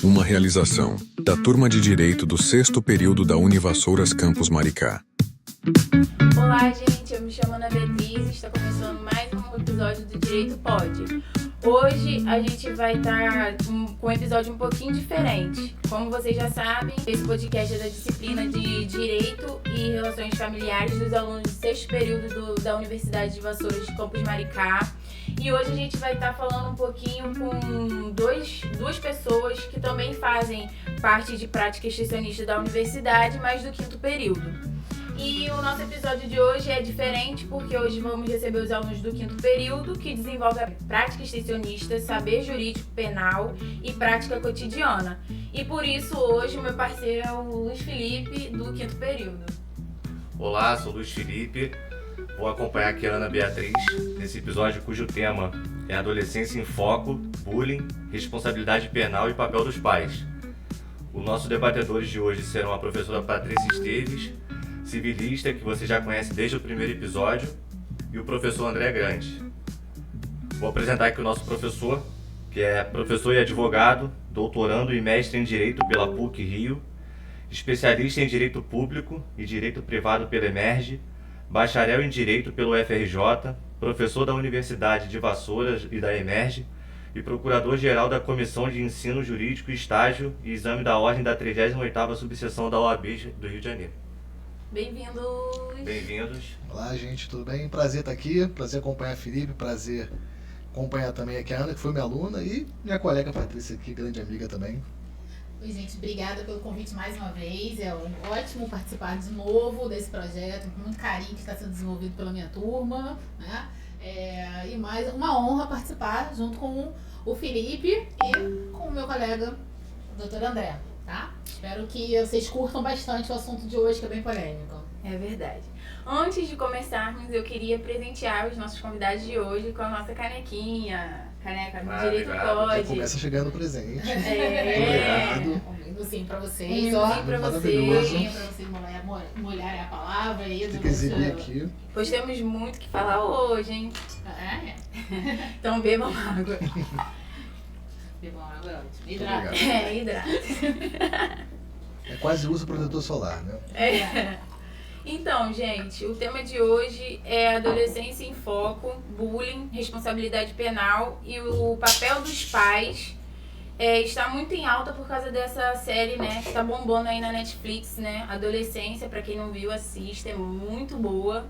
Uma realização da Turma de Direito do 6º período da Univassouras Campus Maricá. Olá, gente, eu me chamo Ana Beatriz e está começando mais um episódio do Direito Pode. Hoje a gente vai estar com um episódio um pouquinho diferente. Como vocês já sabem, esse podcast é da disciplina de Direito e Relações Familiares dos alunos do 6º período da Universidade de Vassouras de Campus Maricá. E hoje a gente vai estar falando um pouquinho com duas pessoas que também fazem parte de prática extensionista da universidade, mas do 5º período. E o nosso episódio de hoje é diferente porque hoje vamos receber os alunos do 5º período que desenvolvem a prática extensionista, saber jurídico penal e prática cotidiana. E por isso hoje o meu parceiro é o Luiz Felipe, do 5º período. Olá, sou o Luiz Felipe, vou acompanhar aqui a Ana Beatriz nesse episódio cujo tema é Adolescência em Foco, Bullying, Responsabilidade Penal e Papel dos Pais. Os nossos debatedores de hoje serão a professora Patrícia Esteves, civilista, que você já conhece desde o primeiro episódio, e o professor André Grande. Vou apresentar aqui o nosso professor, que é professor e advogado, doutorando e mestre em Direito pela PUC-Rio, especialista em Direito Público e Direito Privado pela EMERGE, bacharel em Direito pelo FRJ, professor da Universidade de Vassouras e da EMERGE e procurador-geral da Comissão de Ensino Jurídico, Estágio e Exame da Ordem da 38ª Subseção da OAB do Rio de Janeiro. Bem-vindos! Bem-vindos. Olá, gente, tudo bem? Prazer estar aqui, prazer acompanhar a Felipe, prazer acompanhar também aqui a Ana, que foi minha aluna, e minha colega Patrícia aqui, grande amiga também. Oi, gente, obrigada pelo convite mais uma vez, é ótimo participar de novo desse projeto, com muito carinho que está sendo desenvolvido pela minha turma, né? E mais uma honra participar junto com o Felipe e com o meu colega, o Dr. André. Tá? Espero que vocês curtam bastante o assunto de hoje, que é bem polêmico. É verdade. Antes de começarmos, eu queria presentear os nossos convidados de hoje com a nossa canequinha. Caneca do Direito Pode. Já começa chegando o presente. Obrigado. Um vindozinho pra vocês, ó. Pra vocês. Pra vocês molharem a palavra aí. Tem que exibir aqui. Pois temos muito que falar hoje, hein? Então bebam água. Bebam água é ótimo. Hidrata. Hidrata. É quase uso protetor solar, né? Então, gente, o tema de hoje é adolescência em foco, bullying, responsabilidade penal e o papel dos pais. Está muito em alta por causa dessa série, né, que tá bombando aí na Netflix, né? Adolescência, pra quem não viu, assista, é muito boa.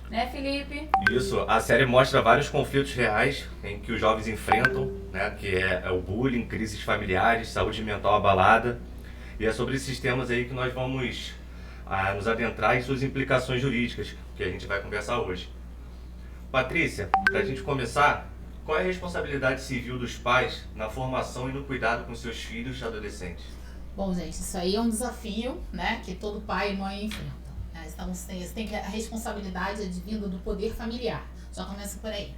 Né, Felipe? Isso, a série mostra vários conflitos reais em que os jovens enfrentam, né, que é o bullying, crises familiares, saúde mental abalada. E é sobre esses temas aí que nós vamos nos adentrar em suas implicações jurídicas, que a gente vai conversar hoje. Patrícia, para a gente começar, qual é a responsabilidade civil dos pais na formação e no cuidado com seus filhos adolescentes? Bom, gente, isso aí é um desafio, né, que todo pai e mãe enfrenta. Então, você tem que a responsabilidade advinda do poder familiar. Já começa por aí.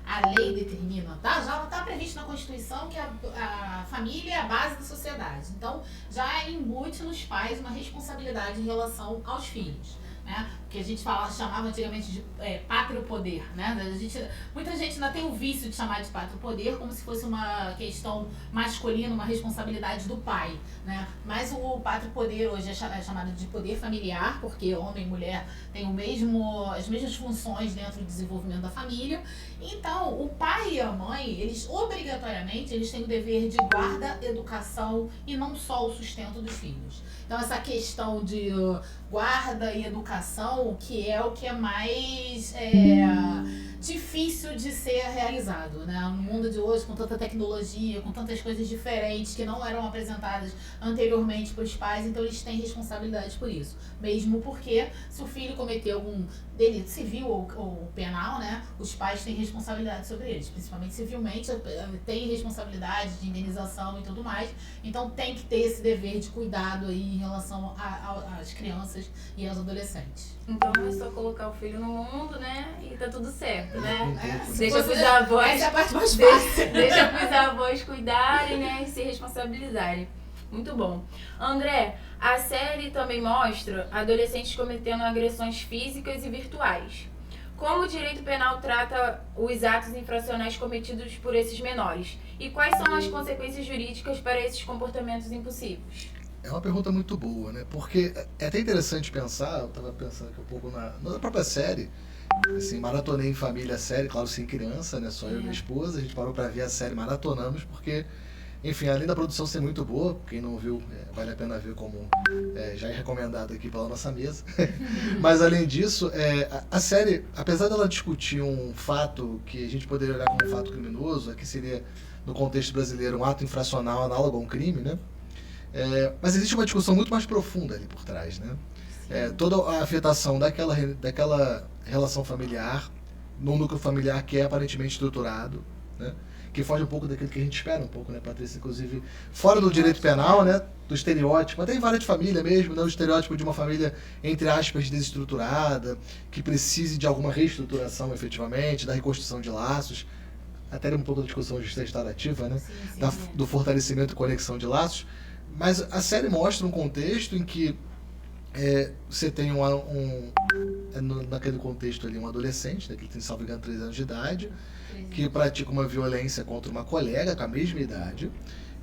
A lei determina, tá? Já está previsto na Constituição que a família é a base da sociedade. Então, já embute nos pais uma responsabilidade em relação aos filhos, né? Que a gente chamava antigamente de pátrio poder, né? Muita gente ainda tem o vício de chamar de pátrio poder como se fosse uma questão masculina, uma responsabilidade do pai, né? Mas o pátrio poder hoje é chamado de poder familiar, porque homem e mulher têm as mesmas funções dentro do desenvolvimento da família. Então, o pai e a mãe, eles obrigatoriamente têm o dever de guarda, educação e não só o sustento dos filhos. Então, essa questão de guarda e educação, que é o que é mais difícil de ser realizado, né? No mundo de hoje, com tanta tecnologia, com tantas coisas diferentes que não eram apresentadas anteriormente para os pais, então eles têm responsabilidade por isso. Mesmo porque, se o filho cometer algum delito civil ou penal, né, os pais têm responsabilidade sobre eles, principalmente civilmente, tem responsabilidade de indenização e tudo mais, então tem que ter esse dever de cuidado aí em relação às crianças e aos adolescentes. Então é só colocar o filho no mundo, né, e tá tudo certo, né? Deixa pros avós, essa é a parte mais fácil. Deixa pros avós cuidarem, né, e se responsabilizarem. Muito bom. André, a série também mostra adolescentes cometendo agressões físicas e virtuais. Como o direito penal trata os atos infracionais cometidos por esses menores? E quais são as consequências jurídicas para esses comportamentos impossíveis? É uma pergunta muito boa, né? Porque é até interessante pensar, eu estava pensando aqui um pouco na própria série, assim, maratonei em família a série, claro, sem criança, né? Só eu e minha esposa, a gente parou para ver a série, maratonamos, porque, enfim, além da produção ser muito boa, quem não viu, vale a pena ver como já é recomendado aqui pela nossa mesa, mas além disso, a série, apesar dela discutir um fato que a gente poderia olhar como um fato criminoso, aqui seria, no contexto brasileiro, um ato infracional análogo a um crime, né? Mas existe uma discussão muito mais profunda ali por trás, né? Toda a afetação daquela relação familiar, num núcleo familiar que é aparentemente estruturado, né? Que foge um pouco daquilo que a gente espera um pouco, né, Patrícia? Inclusive, fora do direito penal, né? Do estereótipo, até em várias de família mesmo, né? O estereótipo de uma família, entre aspas, desestruturada, que precise de alguma reestruturação efetivamente, da reconstrução de laços, até um pouco da discussão de justiça restaurativa, né? Do fortalecimento e conexão de laços. Mas a série mostra um contexto em que você tem naquele contexto ali um adolescente, né, que tem, salvo engano, 3 anos de idade, que pratica uma violência contra uma colega com a mesma idade.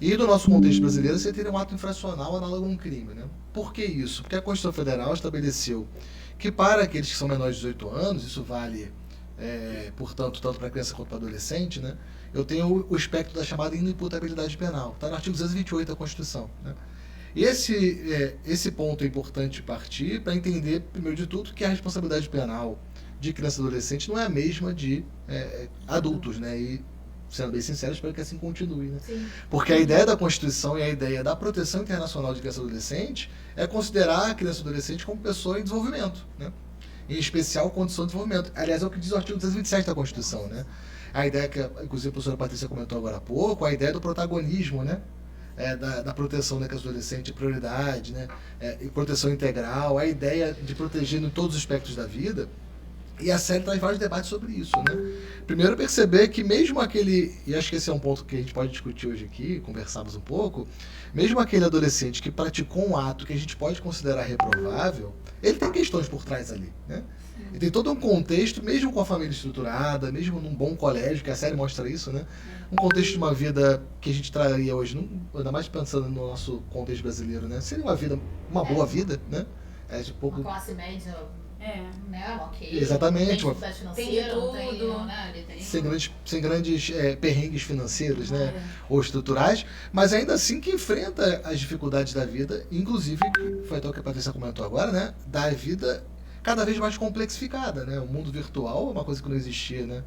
E no nosso contexto brasileiro você teria um ato infracional análogo a um crime, né? Por que isso? Porque a Constituição Federal estabeleceu que para aqueles que são menores de 18 anos, isso vale, portanto, tanto para criança quanto para adolescente, né? Eu tenho o espectro da chamada inimputabilidade penal. Está no artigo 228 da Constituição, né? E esse ponto é importante partir para entender, primeiro de tudo, que a responsabilidade penal de criança e adolescente não é a mesma de adultos, né? E, sendo bem sincero, espero que assim continue, né? Sim. Porque a ideia da Constituição e a ideia da proteção internacional de criança e adolescente é considerar a criança e adolescente como pessoa em desenvolvimento, né? Em especial condição de desenvolvimento. Aliás, é o que diz o artigo 227 da Constituição, né? A ideia que, inclusive, a professora Patrícia comentou agora há pouco, a ideia do protagonismo, né? Da proteção da criança e adolescente, prioridade, né? E proteção integral, a ideia de proteger em todos os aspectos da vida. E a série traz vários debates sobre isso, né? Primeiro, perceber que mesmo aquele, e acho que esse é um ponto que a gente pode discutir hoje aqui, conversarmos um pouco, mesmo aquele adolescente que praticou um ato que a gente pode considerar reprovável, ele tem questões por trás ali, né? E tem todo um contexto, mesmo com a família estruturada, mesmo num bom colégio, que a série mostra isso, né? Um contexto de uma vida que a gente traria hoje, ainda mais pensando no nosso contexto brasileiro, né? Seria uma boa vida, né? Uma classe média, né? Ok. Exatamente. Tem dificuldade financeira, não tem, tudo. né? Ele tem... Sem grandes perrengues financeiros, né? Ou estruturais, mas ainda assim que enfrenta as dificuldades da vida, inclusive, foi até o que a Patrícia comentou agora, né? Da vida cada vez mais complexificada, né? O mundo virtual é uma coisa que não existia, né?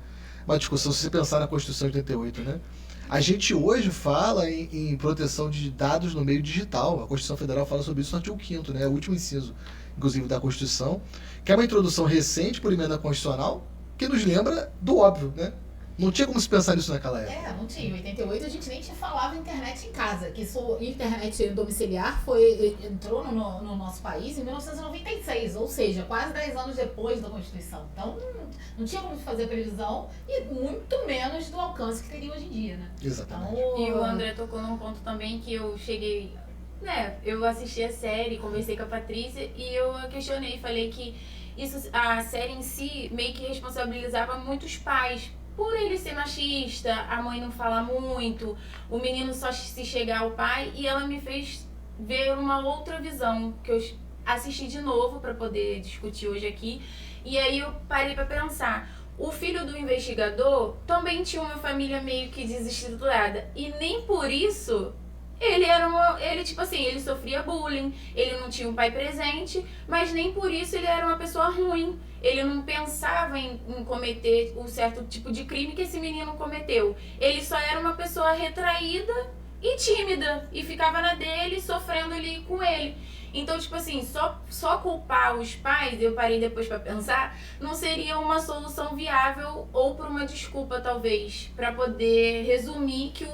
Uma discussão, se você pensar na Constituição de 88, né? A gente hoje fala em proteção de dados no meio digital. A Constituição Federal fala sobre isso no artigo 5º, né? O último inciso, inclusive, da Constituição, que é uma introdução recente por emenda constitucional que nos lembra do óbvio, né? Não tinha como se pensar nisso naquela época. Não tinha. Em 88 a gente nem tinha falado internet em casa, que isso, internet domiciliar entrou no nosso país em 1996, ou seja, quase 10 anos depois da Constituição. Então, não tinha como fazer previsão e muito menos do alcance que teria hoje em dia, né? Exatamente. Então, E o André tocou num ponto também que eu cheguei, né, eu assisti a série, conversei com a Patrícia e eu questionei, falei que a série em si meio que responsabilizava muitos pais por ele ser machista, a mãe não fala muito, o menino só se chegar ao pai, e ela me fez ver uma outra visão, que eu assisti de novo para poder discutir hoje aqui, e aí eu parei para pensar. O filho do investigador também tinha uma família meio que desestruturada, e nem por isso ele sofria bullying, ele não tinha um pai presente, mas nem por isso ele era uma pessoa ruim. Ele não pensava em cometer um certo tipo de crime que esse menino cometeu. Ele só era uma pessoa retraída e tímida, e ficava na dele, sofrendo ali com ele. Então, tipo assim, só culpar os pais, eu parei depois pra pensar, não seria uma solução viável, ou por uma desculpa, talvez, pra poder resumir que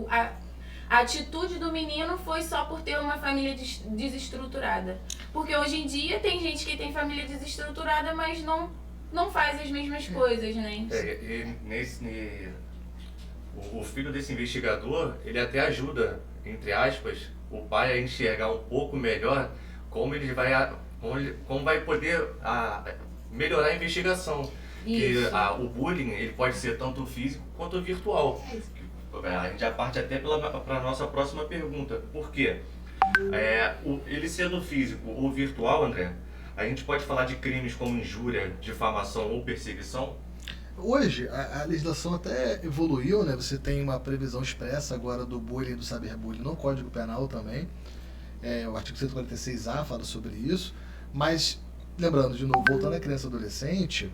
a atitude do menino foi só por ter uma família desestruturada. Porque hoje em dia tem gente que tem família desestruturada, mas não faz as mesmas coisas, né? O filho desse investigador, ele até ajuda, entre aspas, o pai a enxergar um pouco melhor como vai poder melhorar a investigação. Que o bullying ele pode ser tanto físico quanto virtual. a gente já parte até para a nossa próxima pergunta. Por quê? Ele sendo físico ou virtual, André, a gente pode falar de crimes como injúria, difamação ou perseguição? Hoje, a legislação até evoluiu, né? Você tem uma previsão expressa agora do bullying e do cyberbullying no Código Penal também. O artigo 146A fala sobre isso. Mas, lembrando, de novo, voltando à criança e adolescente,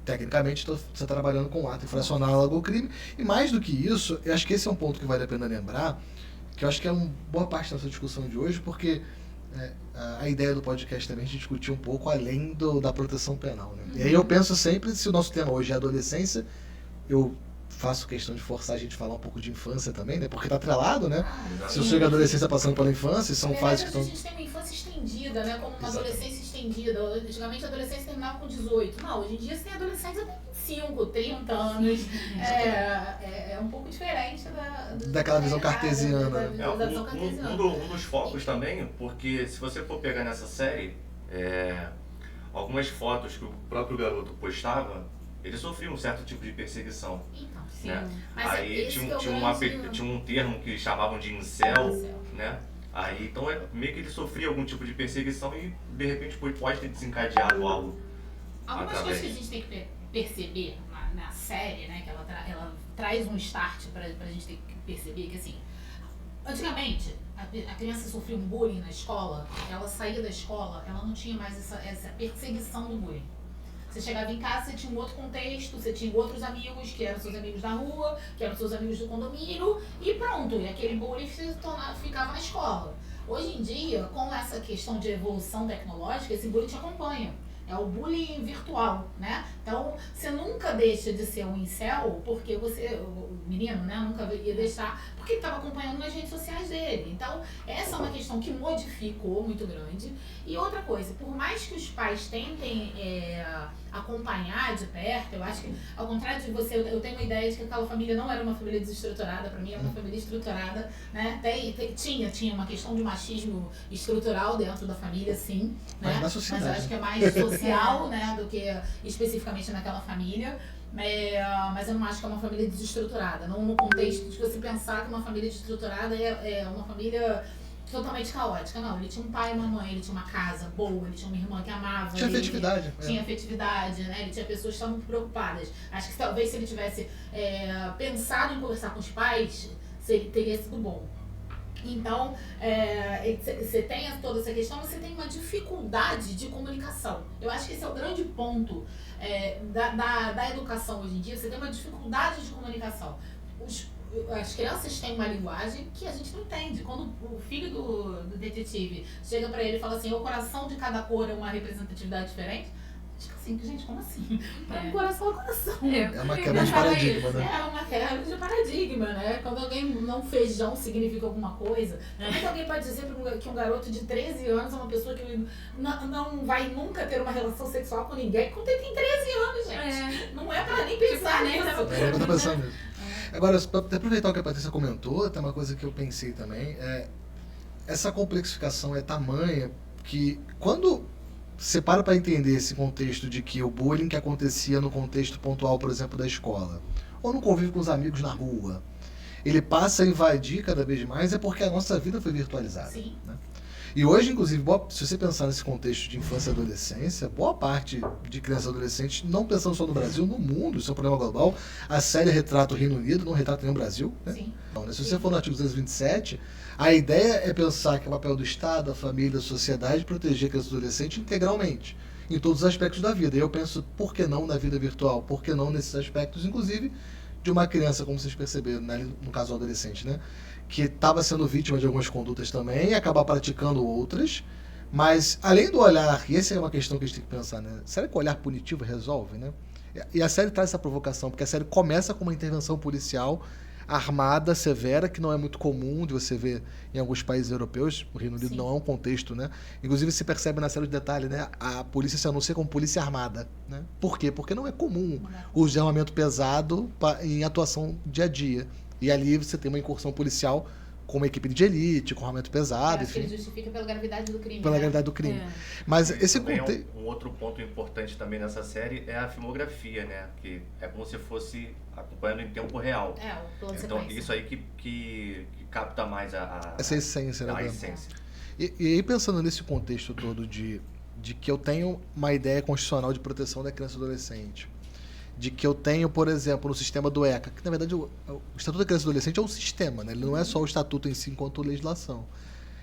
tecnicamente você está trabalhando com um ato infracional análogo ao crime. E mais do que isso, eu acho que esse é um ponto que vale a pena lembrar, que eu acho que é uma boa parte da nossa discussão de hoje, porque a ideia do podcast também é a gente discutir um pouco além da proteção penal, né? E aí eu penso sempre, se o nosso tema hoje é adolescência, eu faço questão de forçar a gente a falar um pouco de infância também, né? Porque tá atrelado, né? Se eu chego à adolescência passando pela infância, são fases que estão... A gente tem uma infância estendida, né? Como uma Exatamente. adolescência estendida. Antigamente a adolescência terminava com 18. Não, hoje em dia você tem adolescentes até 25, 30 anos. É um pouco diferente Daquela visão cartesiana, Da né? visão cartesiana. Um dos focos também, porque se você for pegar nessa série, algumas fotos que o próprio garoto postava, ele sofria um certo tipo de perseguição. Então, Sim. Né? mas Aí esse tinha, que é o tinha, grande- tinha um termo que chamavam de incel, né? Aí então meio que ele sofria algum tipo de perseguição e de repente pode ter desencadeado algo. Algumas coisas que a gente tem que perceber na série, né, que ela traz um start pra gente ter que perceber que, assim, antigamente, a criança sofria um bullying na escola, ela saía da escola, ela não tinha mais essa perseguição do bullying. Você chegava em casa, você tinha um outro contexto, você tinha outros amigos, que eram seus amigos da rua, que eram seus amigos do condomínio, e pronto, e aquele bullying ficava na escola. Hoje em dia, com essa questão de evolução tecnológica, esse bullying te acompanha. É o bullying virtual, né? Então, você nunca deixa de ser um incel, porque o menino, né, nunca ia deixar, porque ele estava acompanhando nas redes sociais dele. Então, essa é uma questão que modificou muito grande. E outra coisa, por mais que os pais tentem acompanhar de perto, eu acho que, ao contrário de você, eu tenho uma ideia de que aquela família não era uma família desestruturada, para mim é uma família estruturada, né? Tinha uma questão de machismo estrutural dentro da família, sim, né? Mas na sociedade, Mas eu acho que é mais social, né, do que especificamente naquela família. Mas eu não acho que é uma família desestruturada. Não no contexto de você pensar que uma família desestruturada é uma família totalmente caótica. Não, ele tinha um pai e uma mãe, ele tinha uma casa boa, ele tinha uma irmã que amava. Tinha ele, afetividade. Tinha afetividade, né? Ele tinha pessoas que estavam preocupadas. Acho que talvez se ele tivesse pensado em conversar com os pais, teria sido bom. Então, você tem toda essa questão, você tem uma dificuldade de comunicação. Eu acho que esse é o grande ponto da educação hoje em dia. Você tem uma dificuldade de comunicação. As crianças têm uma linguagem que a gente não entende. Quando o filho do detetive chega pra ele e fala assim, o coração de cada cor é uma representatividade diferente, acho que assim, gente, como assim? Um coração é coração. É uma quebra de paradigma, né? É uma quebra de paradigma, né? Quando alguém não feijão significa alguma coisa, como é que alguém pode dizer que um garoto de 13 anos é uma pessoa que não vai nunca ter uma relação sexual com ninguém quando ele tem 13 anos, gente? Não é pra nem pensar nem nisso. É, eu tô pensando nisso. Agora, para aproveitar o que a Patrícia comentou, tem uma coisa que eu pensei também, essa complexificação é tamanha que quando você para entender esse contexto de que o bullying que acontecia no contexto pontual, por exemplo, da escola, ou no convívio com os amigos na rua, ele passa a invadir cada vez mais, é porque a nossa vida foi virtualizada. Sim. Né? E hoje, inclusive, se você pensar nesse contexto de infância e adolescência, boa parte de crianças e adolescentes, não pensando só no Brasil, no mundo, isso é um problema global, a série retrata o Reino Unido, não retrata nem o Brasil. Né? Sim. Então, né? Se você for no artigo 227, a ideia é pensar que é o papel do Estado, da família, da sociedade, proteger a criança e adolescente integralmente, em todos os aspectos da vida. E eu penso, por que não na vida virtual? Por que não nesses aspectos, inclusive, de uma criança, como vocês perceberam, né? No caso do adolescente, né? Que estava sendo vítima de algumas condutas também, e acabar praticando outras, mas além do olhar, e essa é uma questão que a gente tem que pensar, né? Será que o olhar punitivo resolve, né? E a série traz essa provocação, porque a série começa com uma intervenção policial armada, severa, que não é muito comum de você ver em alguns países europeus. O Reino Unido Sim. não é um contexto, né? Inclusive se percebe na série de detalhe, né? A polícia se anuncia como polícia armada, né? Por quê? Porque não é comum o uso de armamento pesado em atuação dia a dia. E ali você tem uma incursão policial com uma equipe de elite, com armamento pesado, Acho que enfim, ele justifica pela gravidade do crime. pela né? gravidade do crime. É. Mas E esse também contexto... um outro ponto importante também nessa série é a filmografia, né? Que é como se fosse acompanhando em tempo real. É, o plano de Então sequência. isso aí que capta mais Essa essência, né? a da- essência. E aí, pensando nesse contexto todo de que eu tenho uma ideia constitucional de proteção da criança e do adolescente, de que eu tenho, por exemplo, no sistema do ECA, que na verdade o Estatuto da Criança e do Adolescente é um sistema, né? Ele não é só o estatuto em si enquanto legislação.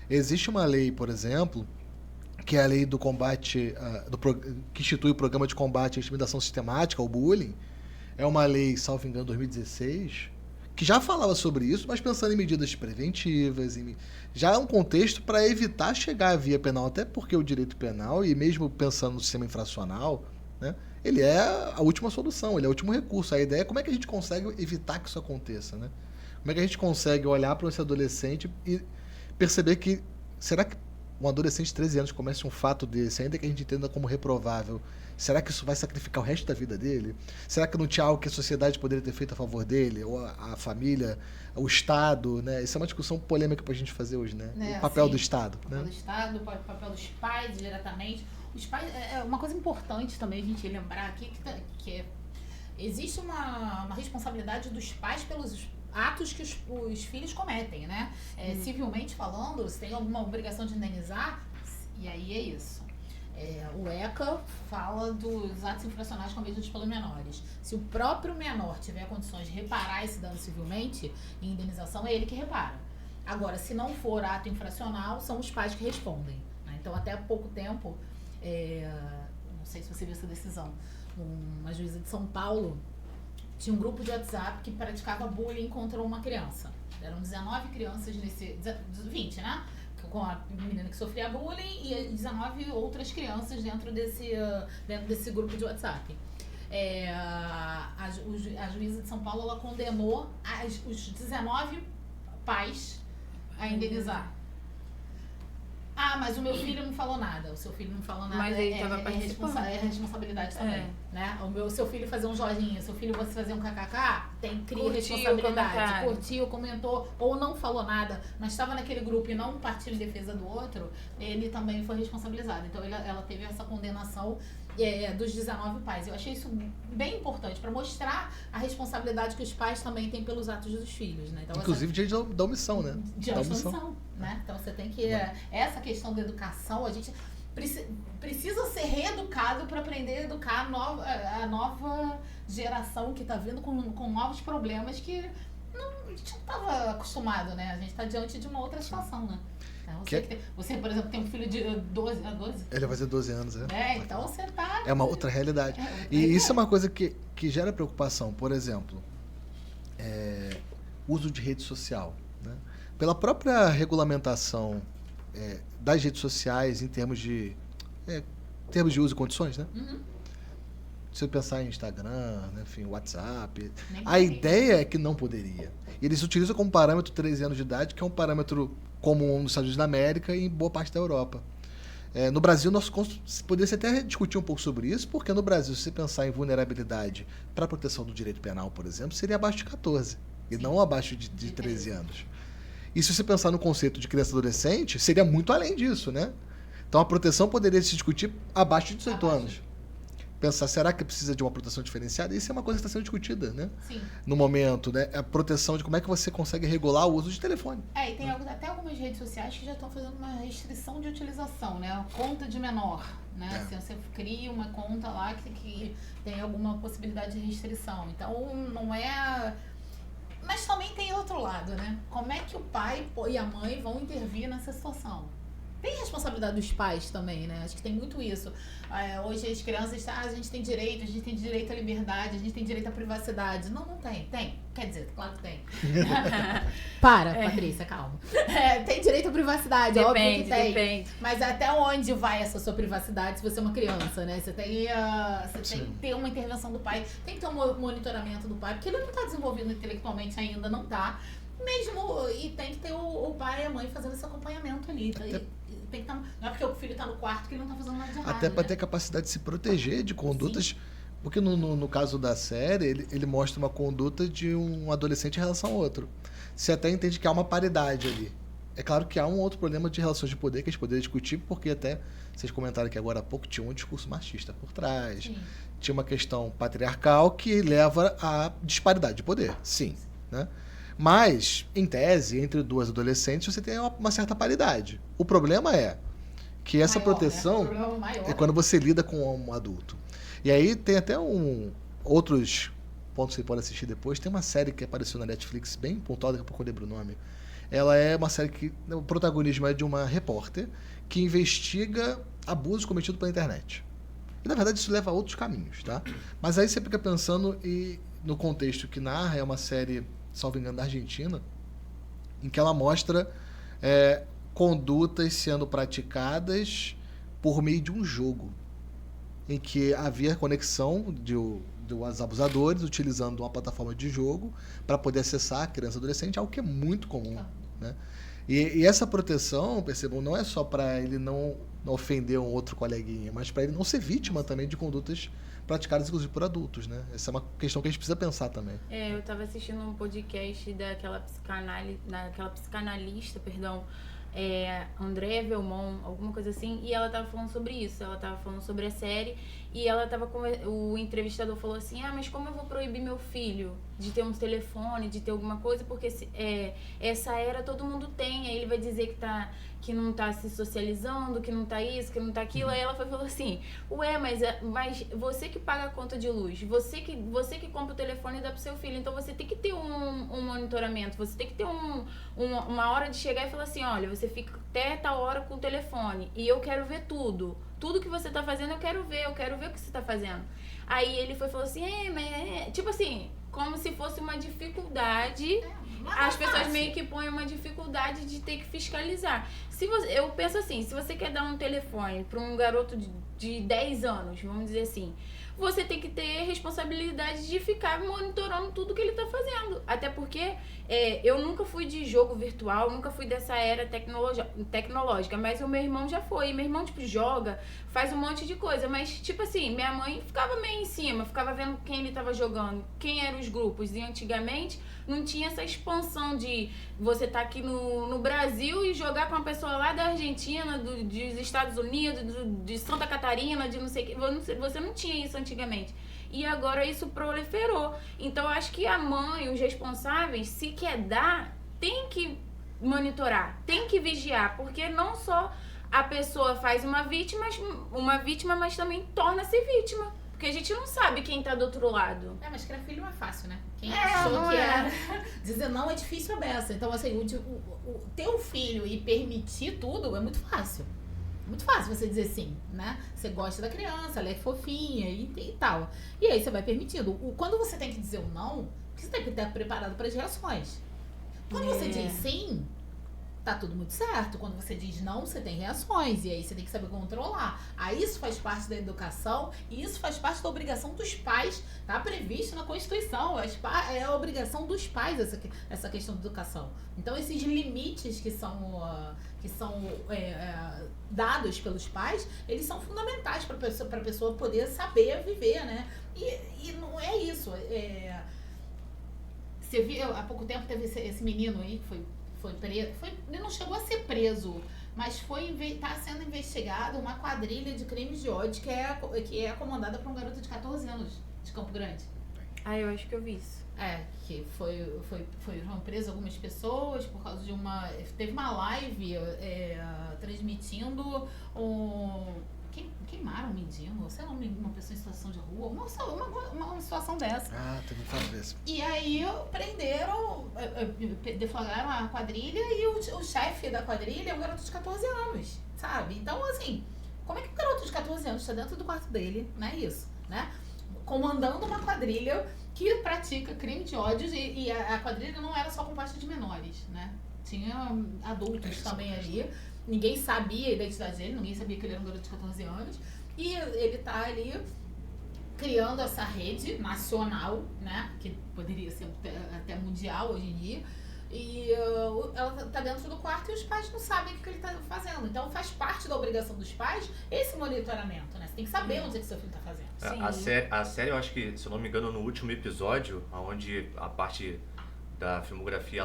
Existe uma lei, por exemplo, que é a lei do combate, que institui o Programa de Combate à Intimidação Sistemática, o bullying. É uma lei, salvo engano, 2016, que já falava sobre isso, mas pensando em medidas preventivas, já é um contexto para evitar chegar à via penal, até porque o direito penal, e mesmo pensando no sistema infracional, né, ele é a última solução, ele é o último recurso. A ideia é como é que a gente consegue evitar que isso aconteça, né? Como é que a gente consegue olhar para esse adolescente e perceber que, será que um adolescente de 13 anos comece um fato desse, ainda que a gente entenda como reprovável, será que isso vai sacrificar o resto da vida dele? Será que não tinha algo que a sociedade poderia ter feito a favor dele? Ou a família, o Estado, né? Isso é uma discussão polêmica pra gente fazer hoje, né? É, O papel sim. do Estado, O papel né? do Estado, o papel dos pais diretamente. Os pais, é uma coisa importante também a gente lembrar aqui, existe uma responsabilidade dos pais pelos atos que os filhos cometem, né? Civilmente falando, se tem alguma obrigação de indenizar, e aí é isso. O ECA fala dos atos infracionais cometidos pelos menores. Se o próprio menor tiver condições de reparar esse dano civilmente, em indenização é ele que repara. Agora, se não for ato infracional, são os pais que respondem, né? Então, até há pouco tempo, não sei se você viu essa decisão, uma juíza de São Paulo tinha um grupo de WhatsApp que praticava bullying contra uma criança. Eram 19 crianças 20, né? Com a menina que sofria bullying e 19 outras crianças dentro desse grupo de WhatsApp. A juíza de São Paulo, ela condenou os 19 pais a indenizar. Ah, mas o meu filho não falou nada. O seu filho não falou nada. Mas ele tava participando. É responsabilidade também, né? O seu filho fazer um joinha, seu filho você fazer um kkk, cria Curtiu, responsabilidade. comentário. Curtiu, comentou, ou não falou nada, mas estava naquele grupo e não partiu em defesa do outro, ele também foi responsabilizado. Então ela teve essa condenação dos 19 pais. Eu achei isso bem importante para mostrar a responsabilidade que os pais também têm pelos atos dos filhos, né? Então, Inclusive diante da omissão, né? de Da omissão, né? Então você tem que essa questão da educação, a gente precisa ser reeducado para aprender a educar a nova geração que está vindo com novos problemas que a gente não estava acostumado, né? A gente está diante de uma outra situação, né? Então, você, por exemplo, tem um filho de 12. Ele vai fazer 12 anos, né? Então você tá... É uma outra realidade. E isso é uma coisa que gera preocupação. Por exemplo, uso de rede social, né? Pela própria regulamentação das redes sociais em termos de uso e condições, né? Uhum. Se você pensar em Instagram, né, enfim, WhatsApp, Nem a tem. ideia é que não poderia. E eles utilizam como parâmetro 13 anos de idade, que é um parâmetro comum nos Estados Unidos da América e em boa parte da Europa. No Brasil, nós poderia até discutir um pouco sobre isso, porque no Brasil, se você pensar em vulnerabilidade para a proteção do direito penal, por exemplo, seria abaixo de 14, e não abaixo de 13 anos. E se você pensar no conceito de criança e adolescente, seria muito além disso, né? Então a proteção poderia se discutir abaixo de 18 anos. Pensar, será que precisa de uma proteção diferenciada? Isso é uma coisa que está sendo discutida, né? Sim. No momento, né? A proteção de como é que você consegue regular o uso de telefone. E tem até algumas redes sociais que já estão fazendo uma restrição de utilização, né? Conta de menor, né? Se você cria uma conta lá que tem alguma possibilidade de restrição. Então, não é... Mas também tem outro lado, né? Como é que o pai e a mãe vão intervir nessa situação? Tem responsabilidade dos pais também, né? Acho que tem muito isso. Hoje as crianças, a gente tem direito à liberdade, a gente tem direito à privacidade. Não tem. Tem. Quer dizer, claro que tem. Patrícia, calma. Tem direito à privacidade, óbvio que tem. Depende. Mas até onde vai essa sua privacidade se você é uma criança, né? Você tem que ter uma intervenção do pai, tem que ter um monitoramento do pai, porque ele não está desenvolvido intelectualmente ainda, não está. E tem que ter o pai e a mãe fazendo esse acompanhamento ali. Tem que não é porque o filho está no quarto que ele não está fazendo nada de errado. Até para ter capacidade de se proteger de condutas. Sim. Porque no caso da série, ele mostra uma conduta de um adolescente em relação ao outro. você até entende que há uma paridade ali. É claro que há um outro problema de relações de poder que a gente poderia discutir, porque até vocês comentaram que agora há pouco tinha um discurso machista por trás, Sim. tinha uma questão patriarcal que leva à disparidade de poder, sim, né? Mas, em tese, entre duas adolescentes, você tem uma certa paridade. O problema é que essa Maior, proteção né? O problema maior. é quando você lida com um adulto. E aí tem até outros pontos que você pode assistir depois. Tem uma série que apareceu na Netflix, bem pontual, daqui a pouco eu lembro o nome. Ela é uma série que o protagonismo é de uma repórter que investiga abusos cometidos pela internet. E, na verdade, isso leva a outros caminhos, tá? Mas aí você fica pensando no contexto que narra, é uma série, salvo engano, da Argentina, em que ela mostra condutas sendo praticadas por meio de um jogo, em que havia conexão dos abusadores utilizando uma plataforma de jogo para poder acessar a criança e adolescente, algo que é muito comum, né? E essa proteção, percebam, não é só para ele não ofender um outro coleguinha, mas para ele não ser vítima também de condutas praticadas, inclusive, por adultos, né? Essa é uma questão que a gente precisa pensar também. Eu tava assistindo um podcast daquela psicanalista, Andréa Velmont, alguma coisa assim, e ela tava falando sobre isso, ela tava falando sobre a série, e o entrevistador falou assim, mas como eu vou proibir meu filho de ter um telefone, de ter alguma coisa, porque essa era todo mundo tem, aí ele vai dizer que não tá se socializando, que não tá isso, que não tá aquilo, aí ela falou assim, mas você que paga a conta de luz, você que compra o telefone e dá pro seu filho, então você tem que ter um monitoramento, você tem que ter uma hora de chegar e falar assim, olha, você fica até tal hora com o telefone, e eu quero ver tudo que você tá fazendo, eu quero ver o que você tá fazendo. Aí ele falou assim, tipo assim, como se fosse uma dificuldade, as pessoas meio que põem uma dificuldade de ter que fiscalizar. Eu penso assim, se você quer dar um telefone para um garoto de 10 anos, vamos dizer assim, você tem que ter responsabilidade de ficar monitorando tudo que ele tá fazendo. Até porque eu nunca fui de jogo virtual, nunca fui dessa era tecnológica, mas o meu irmão já foi. Meu irmão, joga, faz um monte de coisa, mas, tipo assim, minha mãe ficava meio em cima, ficava vendo quem ele tava jogando, quem eram os grupos. E antigamente não tinha essa expansão de você tá aqui no Brasil e jogar com uma pessoa lá da Argentina, dos Estados Unidos, de Santa Catarina, de não sei o que. Você não tinha isso antigamente. E agora isso proliferou. Então, eu acho que a mãe, os responsáveis, se quer dar, tem que monitorar, tem que vigiar, porque não só a pessoa faz uma vítima, mas também torna-se vítima. Porque a gente não sabe quem tá do outro lado. Mas criar filho não é fácil, né? Quem achou que era dizer não é difícil a beça. Então, assim, o ter um filho e permitir tudo é muito fácil. Muito fácil você dizer sim, né? Você gosta da criança, ela é fofinha e tal. E aí você vai permitindo. Quando você tem que dizer um não, você tem que estar preparado para as reações. Quando você diz sim, tá tudo muito certo. Quando você diz não, você tem reações. E aí você tem que saber controlar. Aí isso faz parte da educação e isso faz parte da obrigação dos pais. Tá previsto na Constituição. É a obrigação dos pais essa questão de educação. Então esses limites que são dados pelos pais, eles são fundamentais para a pessoa poder saber viver, né? E não é isso. Você viu, há pouco tempo teve esse menino aí que foi preso. Ele não chegou a ser preso, mas está sendo investigado uma quadrilha de crimes de ódio que é comandada por um garoto de 14 anos de Campo Grande. Eu acho que eu vi isso. Que foram presas algumas pessoas por causa de teve uma live transmitindo queimaram um mendigo, sei lá, uma pessoa em situação de rua, uma situação dessa. Teve um fato desse. E aí prenderam, deflagraram a quadrilha e o chefe da quadrilha é um garoto de 14 anos, sabe? Então, assim, como é que um garoto de 14 anos está dentro do quarto dele, né? Isso, né? Comandando uma quadrilha que pratica crime de ódio e a quadrilha não era só composta de menores, né? Tinha adultos também ali. Ninguém sabia a identidade dele, ninguém sabia que ele era um garoto de 14 anos. E ele tá ali criando essa rede nacional, né? Que poderia ser até mundial hoje em dia. E ela tá dentro do quarto e os pais não sabem o que ele tá fazendo. Então faz parte da obrigação dos pais esse monitoramento, né? Você tem que saber onde é que seu filho tá fazendo. A série, eu acho que, se eu não me engano, no último episódio, onde a parte da filmografia,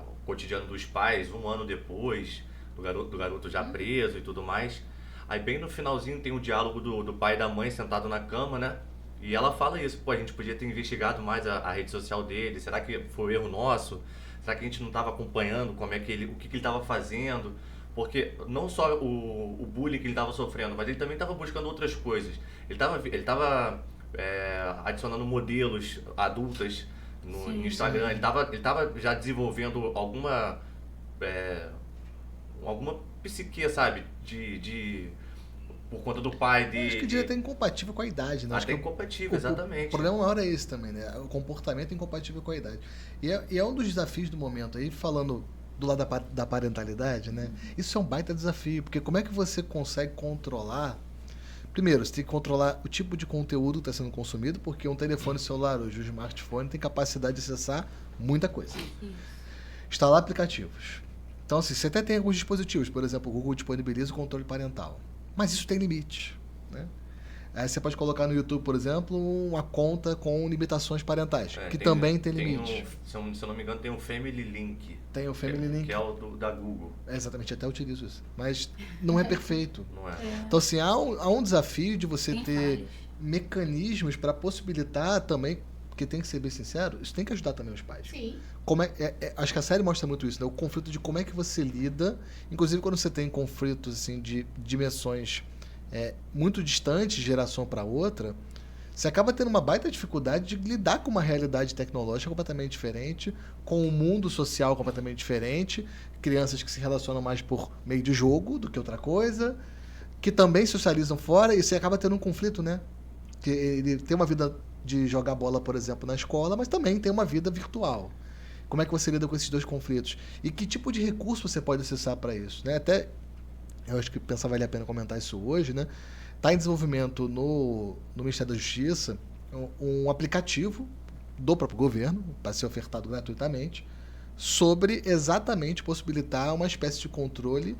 o cotidiano dos pais, um ano depois, do garoto já preso e tudo mais. Aí bem no finalzinho tem o diálogo do pai e da mãe sentado na cama, né? E ela fala isso, pô, a gente podia ter investigado mais a rede social dele, será que foi um erro nosso? Será que a gente não estava acompanhando como é que o que ele estava fazendo? Porque não só o bullying que ele estava sofrendo, mas ele também estava buscando outras coisas. Ele estava adicionando modelos adultas no Instagram, ele estava já desenvolvendo alguma psique, sabe? Por conta do pai dele. Acho que devia estar incompatível com a idade, né? Até incompatível, exatamente. O problema maior é esse também, né? O comportamento é incompatível com a idade. E é um dos desafios do momento aí, falando do lado da parentalidade, né? Isso é um baita desafio, porque como é que você consegue controlar... Primeiro, você tem que controlar o tipo de conteúdo que está sendo consumido, porque um telefone celular, hoje, um smartphone, tem capacidade de acessar muita coisa. Instalar aplicativos. Então, assim, você até tem alguns dispositivos, por exemplo, o Google disponibiliza o controle parental. Mas isso tem limite, né? Aí você pode colocar no YouTube, por exemplo, uma conta com limitações parentais, que também tem limite. Se eu não me engano, tem um Family Link. Tem o Family Link. Que é o da Google. Exatamente, até utilizo isso. Mas não é perfeito. Não é. Então, assim, há um desafio de você Tem ter falhas. mecanismos para possibilitar também, porque tem que ser bem sincero, isso tem que ajudar também os pais. Sim. Acho que a série mostra muito isso, né? O conflito de como é que você lida, inclusive quando você tem conflitos assim, de dimensões muito distantes de geração para outra, você acaba tendo uma baita dificuldade de lidar com uma realidade tecnológica completamente diferente, com um mundo social completamente diferente, crianças que se relacionam mais por meio de jogo do que outra coisa, que também socializam fora, e você acaba tendo um conflito, né? Que ele tem uma vida de jogar bola, por exemplo, na escola, mas também tem uma vida virtual. Como é que você lida com esses dois conflitos? E que tipo de recurso você pode acessar para isso, né? Até, eu acho que pensar vale a pena comentar isso hoje, né? Está em desenvolvimento no Ministério da Justiça um aplicativo do próprio governo, para ser ofertado gratuitamente, sobre exatamente possibilitar uma espécie de controle,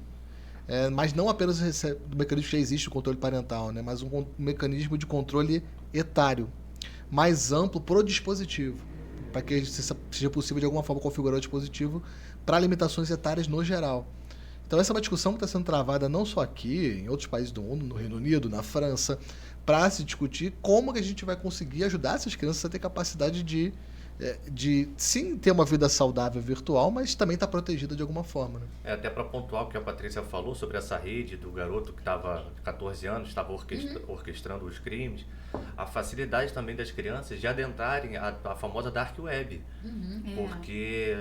mas não apenas do mecanismo que já existe, o controle parental, né? Mas um mecanismo de controle etário, mais amplo para o dispositivo, para que seja possível de alguma forma configurar o dispositivo para limitações etárias no geral. Então essa é uma discussão que está sendo travada não só aqui, em outros países do mundo, no Reino Unido, na França, para se discutir como que a gente vai conseguir ajudar essas crianças a ter capacidade de sim ter uma vida saudável virtual, mas também estar protegida de alguma forma, né? Até para pontuar o que a Patrícia falou sobre essa rede do garoto que estava 14 anos, estava orquestrando os crimes, a facilidade também das crianças de adentrarem a famosa Dark Web. Porque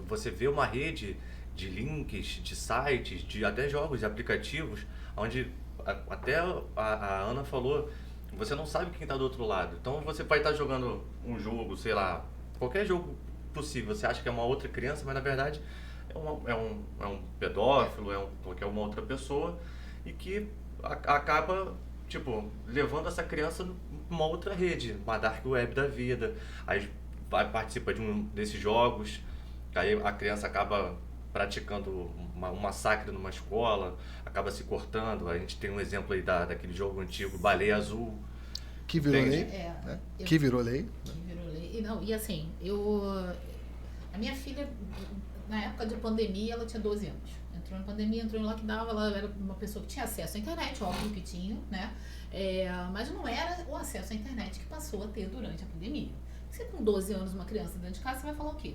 você vê uma rede de links, de sites, de até jogos, de aplicativos, onde até a Ana falou, você não sabe quem está do outro lado. Então você vai estar jogando um jogo, sei lá, qualquer jogo possível, você acha que é uma outra criança, mas na verdade é um pedófilo, qualquer uma outra pessoa, e que acaba, tipo, levando essa criança numa outra rede, uma dark web da vida. Aí participa de um desses jogos, aí a criança acaba praticando um massacre numa escola, acaba se cortando. A gente tem um exemplo aí daquele jogo antigo, Baleia Azul. Que virou lei. né? Que virou lei. E assim, a minha filha, na época de pandemia, ela tinha 12 anos. Entrou na pandemia, entrou em lockdown, ela era uma pessoa que tinha acesso à internet, óbvio que tinha, né? Mas não era o acesso à internet que passou a ter durante a pandemia. Você com 12 anos, uma criança dentro de casa, você vai falar o quê?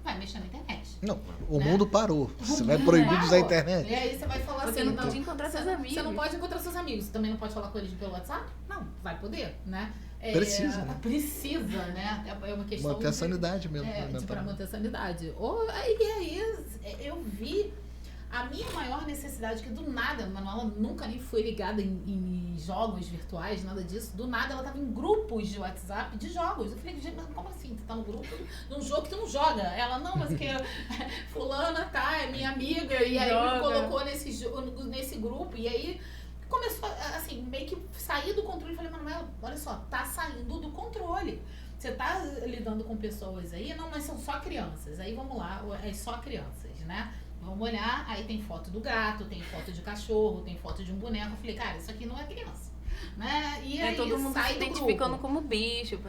Vai mexer na internet. Não, o mundo parou. Você vai proibir de usar a internet. E aí você vai falar Você assim... não pode encontrar seus amigos. Você não pode encontrar seus amigos. Você também não pode falar com eles pelo WhatsApp? Não, vai poder, né? Precisa, né? Precisa, né? É uma questão... Manter a sanidade mesmo. Para manter a sanidade. E aí eu vi a minha maior necessidade, que do nada, a Manuela nunca nem foi ligada em jogos virtuais, nada disso. Do nada ela tava em grupos de WhatsApp de jogos. Eu falei, gente, mas como assim? Você tá no grupo de um jogo que tu não joga? Ela, não, mas que fulana é minha amiga. E aí me colocou nesse grupo. E aí começou, assim, meio que sair do controle. Eu falei, Manuela, olha só, tá saindo do controle. Você tá lidando com pessoas aí, não, mas são só crianças. Aí vamos lá, é só crianças, né? Vamos olhar, aí tem foto do gato, tem foto de cachorro, tem foto de um boneco. Eu falei, cara, isso aqui não é criança, né? E aí todo mundo sai se do identificando grupo. como bicho.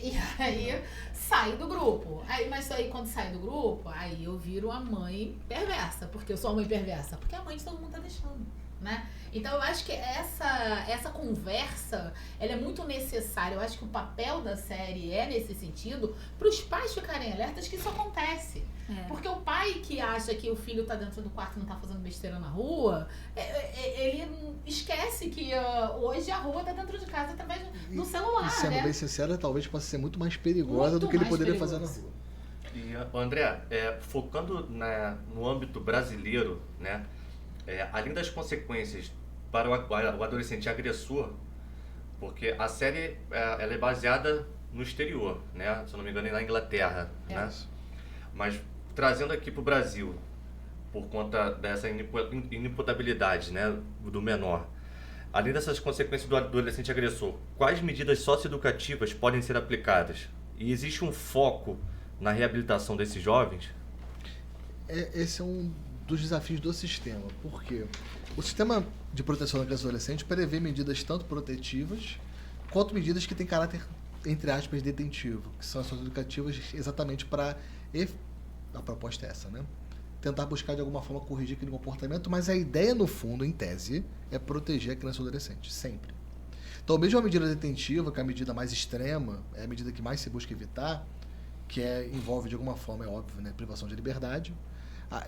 E aí sai do grupo. Mas aí quando sai do grupo, aí eu viro a mãe perversa. Porque eu sou a mãe perversa. Porque a mãe de todo mundo tá deixando, né? Então eu acho que essa conversa, ela é muito necessária. Eu acho que o papel da série é nesse sentido, para os pais ficarem alertas que isso acontece. Porque o pai que acha que o filho tá dentro do quarto e não tá fazendo besteira na rua, ele esquece que hoje a rua tá dentro de casa através do celular, E sendo né? bem sincero, talvez possa ser muito mais perigosa Muito do que ele mais poderia perigoso. fazer na rua. E, André, focando no âmbito brasileiro, né, além das consequências para o adolescente agressor, porque a série ela é baseada no exterior, né, se eu não me engano, é na Inglaterra, né? Mas trazendo aqui para o Brasil, por conta dessa inimputabilidade, né, do menor, além dessas consequências do adolescente agressor, quais medidas socioeducativas podem ser aplicadas? E existe um foco na reabilitação desses jovens? Esse é um dos desafios do sistema, porque o sistema de proteção da criança e adolescente prevê medidas tanto protetivas quanto medidas que têm caráter, entre aspas, detentivo, que são as socioeducativas exatamente para... A proposta é essa, né? Tentar buscar de alguma forma corrigir aquele comportamento, mas a ideia no fundo, em tese, é proteger a criança e o adolescente, sempre. Então, mesmo a medida detentiva, que é a medida mais extrema, é a medida que mais se busca evitar, que envolve de alguma forma, é óbvio, né, privação de liberdade.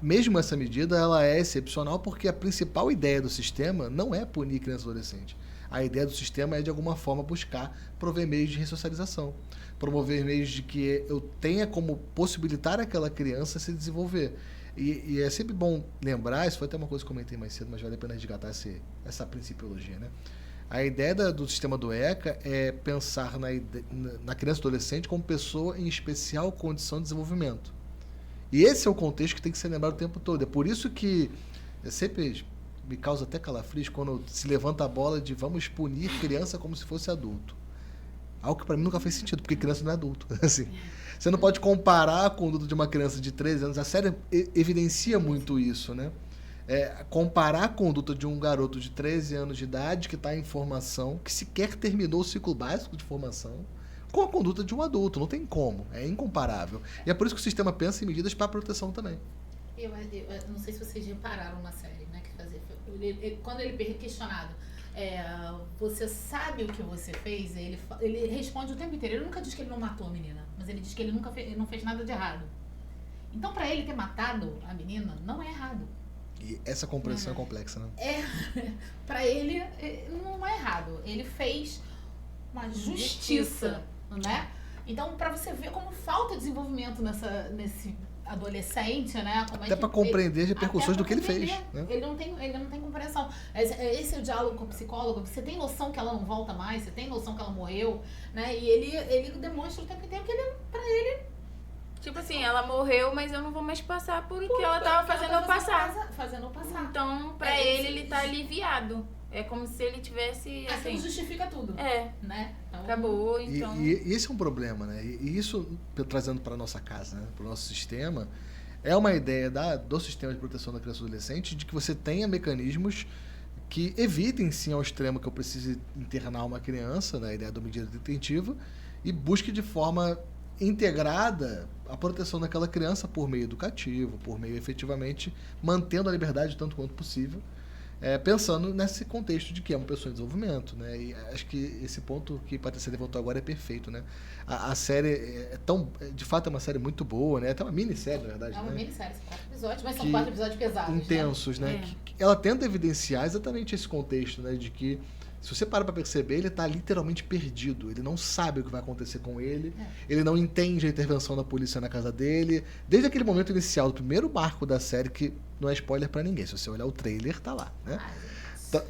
Mesmo essa medida, ela é excepcional porque a principal ideia do sistema não é punir criança e adolescente. A ideia do sistema é, de alguma forma, buscar prover meios de ressocialização, promover meios de que eu tenha como possibilitar aquela criança se desenvolver. E é sempre bom lembrar, isso foi até uma coisa que eu comentei mais cedo, mas vale a pena resgatar essa principiologia, né? A ideia do sistema do ECA é pensar na criança e adolescente como pessoa em especial condição de desenvolvimento. E esse é o contexto que tem que ser lembrado o tempo todo. É por isso que sempre me causa até calafrios quando se levanta a bola de vamos punir criança como se fosse adulto. Algo que para mim nunca fez sentido, porque criança não é adulto. Assim, você não pode comparar a conduta de uma criança de 13 anos. A série evidencia muito isso, né? Comparar a conduta de um garoto de 13 anos de idade que está em formação, que sequer terminou o ciclo básico de formação, com a conduta de um adulto. Não tem como. É incomparável. E é por isso que o sistema pensa em medidas para proteção também. Eu não sei se vocês repararam na série, né? Quando ele é questionado, você sabe o que você fez? Ele responde o tempo inteiro. Ele nunca diz que ele não matou a menina, mas ele diz que ele não fez nada de errado. Então, para ele ter matado a menina, não é errado. E essa compreensão é complexa, né? Para ele, não é errado. Ele fez uma justiça, né? Então, para você ver como falta desenvolvimento nesse adolescente, né? Como até para compreender as repercussões do que ele fez. Né? Ele não tem compreensão. Esse é o diálogo com o psicólogo. Você tem noção que ela não volta mais? Você tem noção que ela morreu? Né? E ele demonstra o tempo inteiro que pra ele... Tipo assim, ela morreu, mas eu não vou mais passar por o que ela tava fazendo eu passar. Fazendo eu passar. Então, pra ele tá aliviado. É como se ele tivesse, assim... Aquilo justifica tudo. Né? Então, acabou, então... E esse é um problema, né? E isso, trazendo para nossa casa, né? Para o nosso sistema, é uma ideia do sistema de proteção da criança e do adolescente de que você tenha mecanismos que evitem, sim, ao extremo que eu precise internar uma criança, né? A ideia da medida detentiva, e busque de forma integrada a proteção daquela criança por meio educativo, por meio efetivamente mantendo a liberdade tanto quanto possível, pensando nesse contexto de que é uma pessoa em desenvolvimento, né? E acho que esse ponto que Patrícia levantou agora é perfeito, né? A série de fato é uma série muito boa, né? Até uma minissérie, na verdade. É uma minissérie, são 4 episódios, mas são que 4 episódios pesados. Intensos, né? Que ela tenta evidenciar exatamente esse contexto, né? De que, se você para perceber, ele está literalmente perdido. Ele não sabe o que vai acontecer com ele. Ele não entende a intervenção da polícia na casa dele. Desde aquele momento inicial, do primeiro marco da série, que não é spoiler pra ninguém. Se você olhar o trailer, tá lá, né?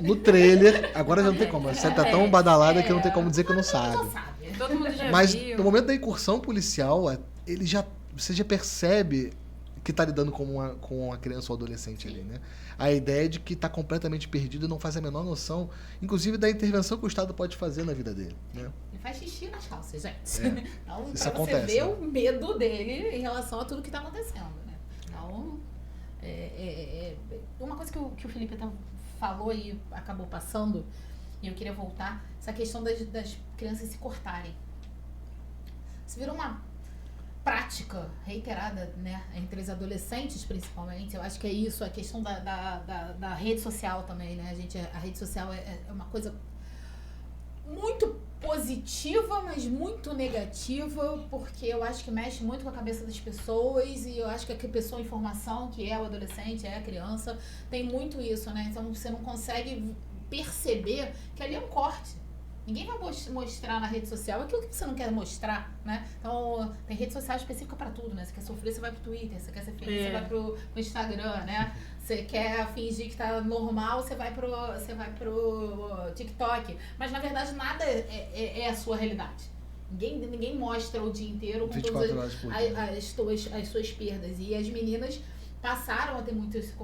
No trailer, agora já não tem como. A série tá tão badalada que não tem como dizer que não sabe. Todo mundo já Mas viu. no momento da incursão policial, você já percebe que tá lidando com uma criança ou adolescente ali, né? A ideia de que tá completamente perdido e não faz a menor noção, inclusive da intervenção que o Estado pode fazer na vida dele, né? Ele faz xixi nas calças, gente. Então, Isso pra acontece, você ver né? o medo dele em relação a tudo que tá acontecendo, né? Então, uma coisa que o Felipe falou e acabou passando, e eu queria voltar, essa questão das crianças se cortarem. Isso virou uma prática reiterada, né, entre os adolescentes principalmente. Eu acho que é isso, a questão da rede social também, né? A rede social é uma coisa muito positiva, mas muito negativa, porque eu acho que mexe muito com a cabeça das pessoas, e eu acho que a pessoa em formação, que é o adolescente, é a criança, tem muito isso, né? Então você não consegue perceber que ali é um corte. Ninguém vai mostrar na rede social aquilo que você não quer mostrar, né? Então, tem rede social específica pra tudo, né? Você quer sofrer, você vai pro Twitter. Você quer ser feliz, você vai pro Instagram, né? Você quer fingir que tá normal, você vai pro TikTok. Mas, na verdade, nada é a sua realidade. Ninguém mostra o dia inteiro com todas as suas perdas. E as meninas passaram a ter muito isso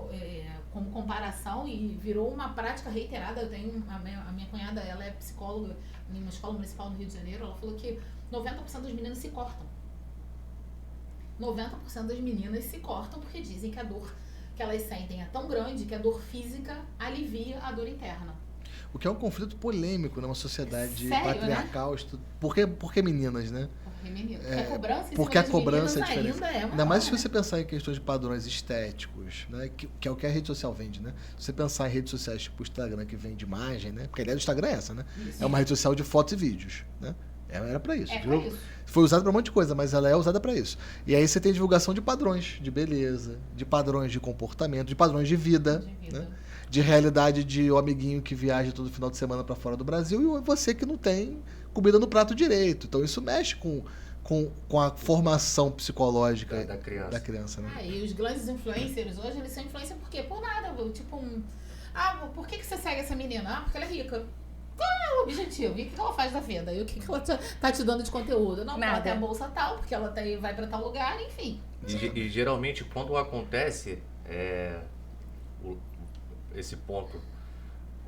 como comparação e virou uma prática reiterada. Eu tenho a minha cunhada, ela é psicóloga em uma escola municipal no Rio de Janeiro. Ela falou que 90% das meninas se cortam. 90% das meninas se cortam porque dizem que a dor que elas sentem é tão grande que a dor física alivia a dor interna. O que é um conflito polêmico numa sociedade Sério, patriarcal. Né? Por que meninas, né? Porque a cobrança é diferente. Ainda é uma ainda mais se você pensar em questões de padrões estéticos, né? Que é o que a rede social vende, né? Se você pensar em redes sociais tipo o Instagram, que vende imagem, né? Porque a ideia do Instagram é essa, né? Isso. É uma rede social de fotos e vídeos, né? Era pra isso. Foi usada pra um monte de coisa, mas ela é usada pra isso. E aí você tem divulgação de padrões de beleza, de padrões de comportamento, de padrões de vida. Né? De realidade de o amiguinho que viaja todo final de semana pra fora do Brasil e você que não tem comida no prato direito. Então isso mexe com a formação psicológica da criança. Né? E os grandes influencers hoje, eles são influencers por quê? Por nada. Tipo, por que você segue essa menina? Porque ela é rica. Qual é o objetivo? E o que ela faz da vida? E o que ela tá te dando de conteúdo? Não, ela tem a bolsa tal, porque ela vai pra tal lugar, enfim. E geralmente, quando acontece esse ponto,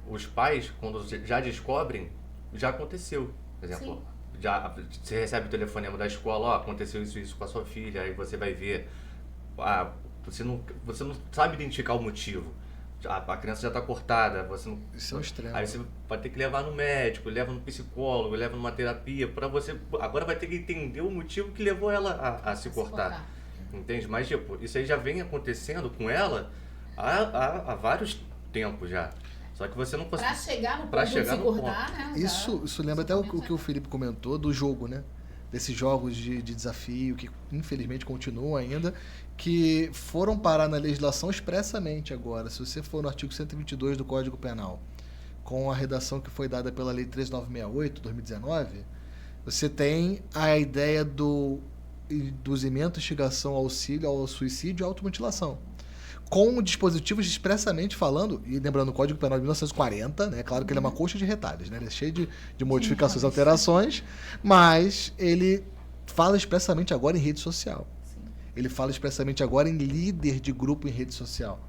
os pais, quando já descobrem, já aconteceu. Por exemplo, já você recebe o telefonema da escola, aconteceu isso com a sua filha, aí você vai ver, você não sabe identificar o motivo. A criança já está cortada, você não. Isso é um extremo. Aí você vai ter que levar no médico, leva no psicólogo, leva numa terapia, para você. Agora vai ter que entender o motivo que levou ela a se cortar. Entende? Mas tipo, isso aí já vem acontecendo com ela há vários tempos já. Só que você não consegue. Para chegar no ponto de se cortar, né? Isso lembra até o que o Felipe comentou do jogo, né? Desses jogos de desafio que infelizmente continuam ainda, que foram parar na legislação expressamente agora. Se você for no artigo 122 do Código Penal, com a redação que foi dada pela Lei 13968, 2019, você tem a ideia do induzimento, instigação, auxílio ao suicídio e automutilação. Com dispositivos expressamente falando, e lembrando o Código Penal de 1940, né? Claro que ele é uma coxa de retalhos, né? Ele é cheio de modificações e alterações, mas ele fala expressamente agora em rede social. Ele fala expressamente agora em líder de grupo em rede social.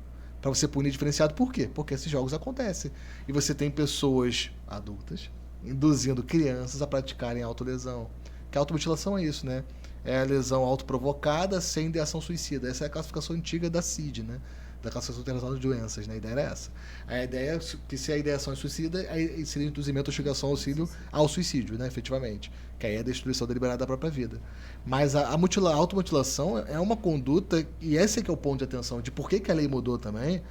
Para você punir diferenciado, por quê? Porque esses jogos acontecem. E você tem pessoas adultas induzindo crianças a praticarem autolesão. Que a automutilação é isso, né? É a lesão autoprovocada sem ideação suicida. Essa é a classificação antiga da CID, né? Da Classificação Internacional de Doenças, né? A ideia era essa. A ideia é que se a ideação é suicida, aí seria induzimento, instigação, auxílio ao suicídio, né? Efetivamente. Que aí é a destruição deliberada da própria vida. Mas a automutilação é uma conduta, e esse é que é o ponto de atenção, de por que a lei mudou também,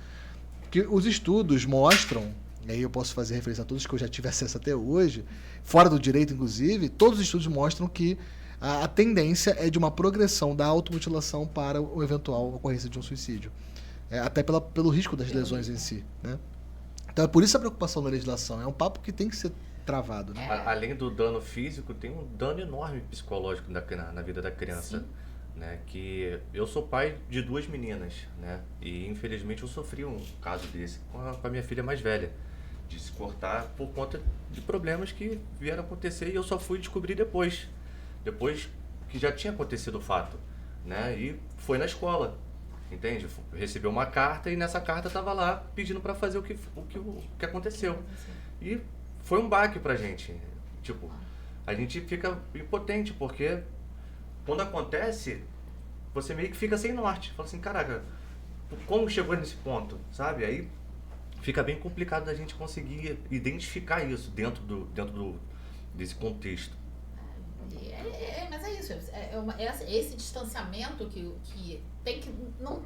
que os estudos mostram, e aí eu posso fazer referência a todos que eu já tive acesso até hoje, fora do direito, inclusive, todos os estudos mostram que a tendência é de uma progressão da automutilação para o eventual ocorrência de um suicídio. Até pelo risco das lesões em si. Né? Então é por isso a preocupação da legislação. É um papo que tem que ser travado. Né? Além do dano físico, tem um dano enorme psicológico na vida da criança. Né? Que eu sou pai de 2 meninas, né? E infelizmente eu sofri um caso desse com a minha filha mais velha. De se cortar por conta de problemas que vieram acontecer e eu só fui descobrir depois que já tinha acontecido o fato, né? E foi na escola, entende? Recebeu uma carta e nessa carta estava lá pedindo para fazer o que aconteceu. E foi um baque pra gente. Tipo, a gente fica impotente porque quando acontece, você meio que fica sem norte. Fala assim, caraca, como chegou nesse ponto, sabe? Aí fica bem complicado da gente conseguir identificar isso dentro desse contexto. É Mas é isso. Esse distanciamento que tem que... Não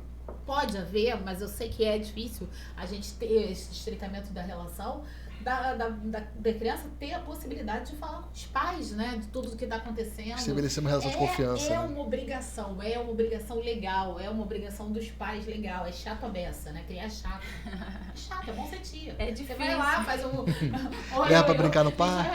pode haver, mas eu sei que é difícil a gente ter esse estreitamento da relação, da criança ter a possibilidade de falar com os pais, né? De tudo o que está acontecendo. Estabelecer uma relação de confiança. É uma obrigação legal, é uma obrigação dos pais legal. É chato a beça, né? Criar chato. É chato, é bom ser tia. É difícil. Você vai lá, faz um... Leva pra brincar no parque.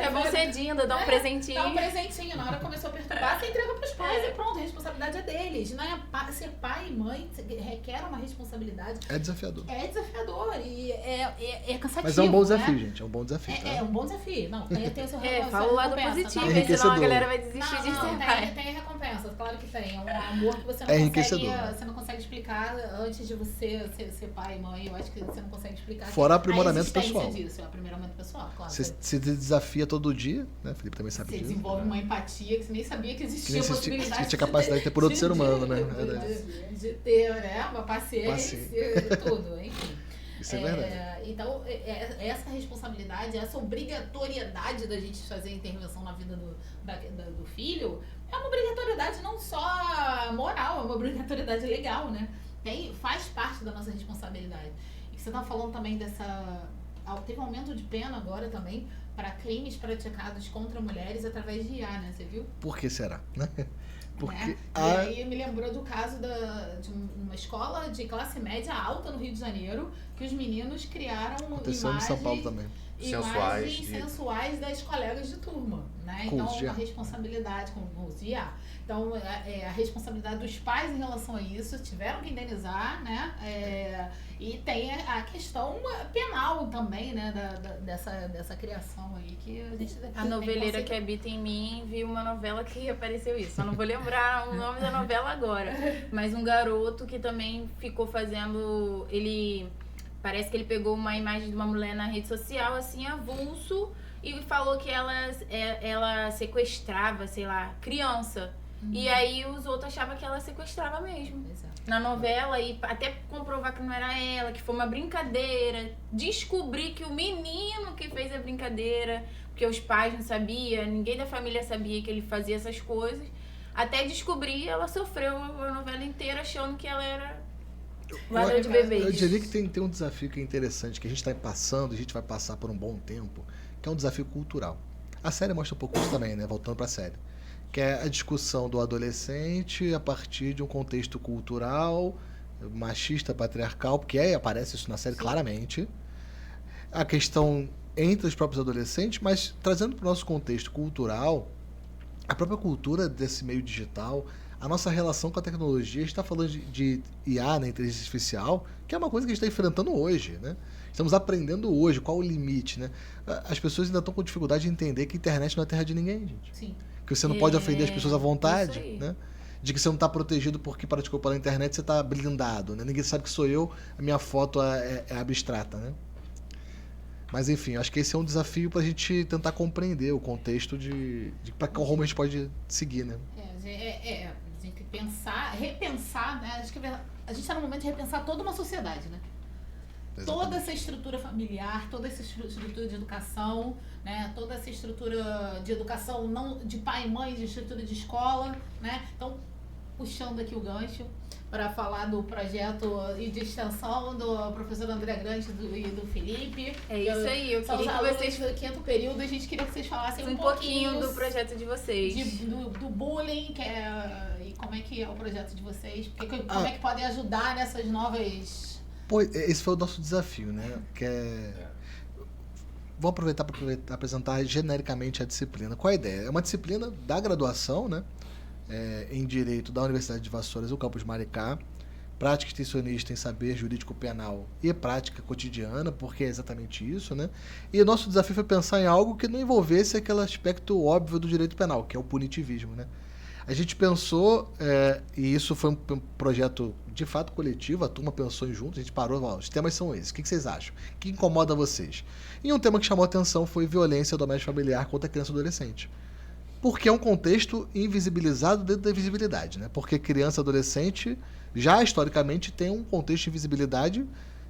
É bom cedinho, dá um presentinho. Dá um presentinho. Na hora que começou a perturbar, você entrega pros pais e pronto, a responsabilidade é deles. Né? Ser pai e mãe requer uma responsabilidade. É desafiador. É desafiador e é cansativo. Mas é um bom desafio, né? gente. É um bom desafio. Tá? É um bom desafio. Não, tem o seu Fala o lado recompensa, positivo, tá? senão a galera vai desistir de ser pai. Tem recompensa, claro que tem. É um amor que você não consegue explicar antes de você ser pai e mãe. Eu acho que você não consegue explicar. Fora aprimoramento pessoal. Disso, é aprimoramento pessoal, claro. Você se desafia todo dia, né? Felipe também sabe você disso. Você desenvolve uma empatia que você nem sabia que existia que possibilidade. Que tinha capacidade de ter por outro ser humano, né? De ter, né? Uma paciência. Tudo, enfim. Isso é verdade. Então, essa responsabilidade, essa obrigatoriedade da gente fazer intervenção na vida do filho é uma obrigatoriedade não só moral, é uma obrigatoriedade legal, né? Faz parte da nossa responsabilidade. E você estava falando também teve um aumento de pena agora também para crimes praticados contra mulheres através de IA, né? Você viu? Por que será, né? Porque E aí me lembrou do caso de uma escola de classe média alta no Rio de Janeiro, que os meninos criaram aconteceu em São Paulo também. Imagens sensuais das colegas de turma, né? Então, uma responsabilidade com o uso de IA. Então, a responsabilidade dos pais em relação a isso, tiveram que indenizar, né? E tem a questão penal também, né? Dessa criação aí que a gente... A noveleira que habita em mim viu uma novela que apareceu isso. Eu não vou lembrar o nome da novela agora. Mas um garoto que também ficou fazendo... Parece que ele pegou uma imagem de uma mulher na rede social, assim, avulso, e falou que ela sequestrava, sei lá, criança. E aí os outros achavam que ela sequestrava mesmo. Exato. Na novela, e até comprovar que não era ela, que foi uma brincadeira. Descobrir que o menino que fez a brincadeira, porque os pais não sabiam, ninguém da família sabia que ele fazia essas coisas. Até descobrir, ela sofreu a novela inteira achando que ela era... ladrão de bebês. Eu diria que tem um desafio que é interessante, que a gente está passando, a gente vai passar por um bom tempo, que é um desafio cultural. A série mostra um pouco isso também, né? Voltando para a série. Que é a discussão do adolescente a partir de um contexto cultural, machista, patriarcal, porque aparece isso na série claramente. A questão entre os próprios adolescentes, mas trazendo para o nosso contexto cultural, a própria cultura desse meio digital, a nossa relação com a tecnologia. A gente está falando de IA, né, inteligência artificial, que é uma coisa que a gente está enfrentando hoje, né? Estamos aprendendo hoje qual o limite, né? As pessoas ainda estão com dificuldade de entender que a internet não é terra de ninguém, gente. Sim. Que você não pode ofender as pessoas à vontade, né? De que você não está protegido porque praticou pela internet, você está blindado, né? Ninguém sabe que sou eu, a minha foto é abstrata, né? Mas enfim, acho que esse é um desafio para a gente tentar compreender o contexto de para qual rumo a gente pode seguir, né? A gente tem que repensar, né? Acho que a gente está no momento de repensar toda uma sociedade, né? Exatamente. Toda essa estrutura familiar, toda essa estrutura de educação, né? Toda essa estrutura de educação não de pai e mãe, de estrutura de escola, né? Então, puxando aqui o gancho para falar do projeto e de extensão do professor André Grande e do Felipe. É isso aí, eu queria que vocês... do quinto período, a gente queria que vocês falassem um pouquinho do projeto de vocês. Do bullying, e como é que é o projeto de vocês, como é que podem ajudar nessas novas... Esse foi o nosso desafio, né? Vou aproveitar para apresentar genericamente a disciplina. Qual a ideia? É uma disciplina da graduação, né? Em Direito da Universidade de Vassouras, o campus Maricá, prática extensionista em saber jurídico penal e prática cotidiana, porque é exatamente isso, né? E o nosso desafio foi pensar em algo que não envolvesse aquele aspecto óbvio do direito penal, que é o punitivismo, né? A gente pensou, e isso foi um projeto de fato coletivo, a turma pensou em junto, a gente parou, os temas são esses, o que vocês acham? O que incomoda vocês? E um tema que chamou a atenção foi violência doméstica familiar contra criança e adolescente. Porque é um contexto invisibilizado dentro da invisibilidade, né? Porque criança e adolescente já historicamente tem um contexto de invisibilidade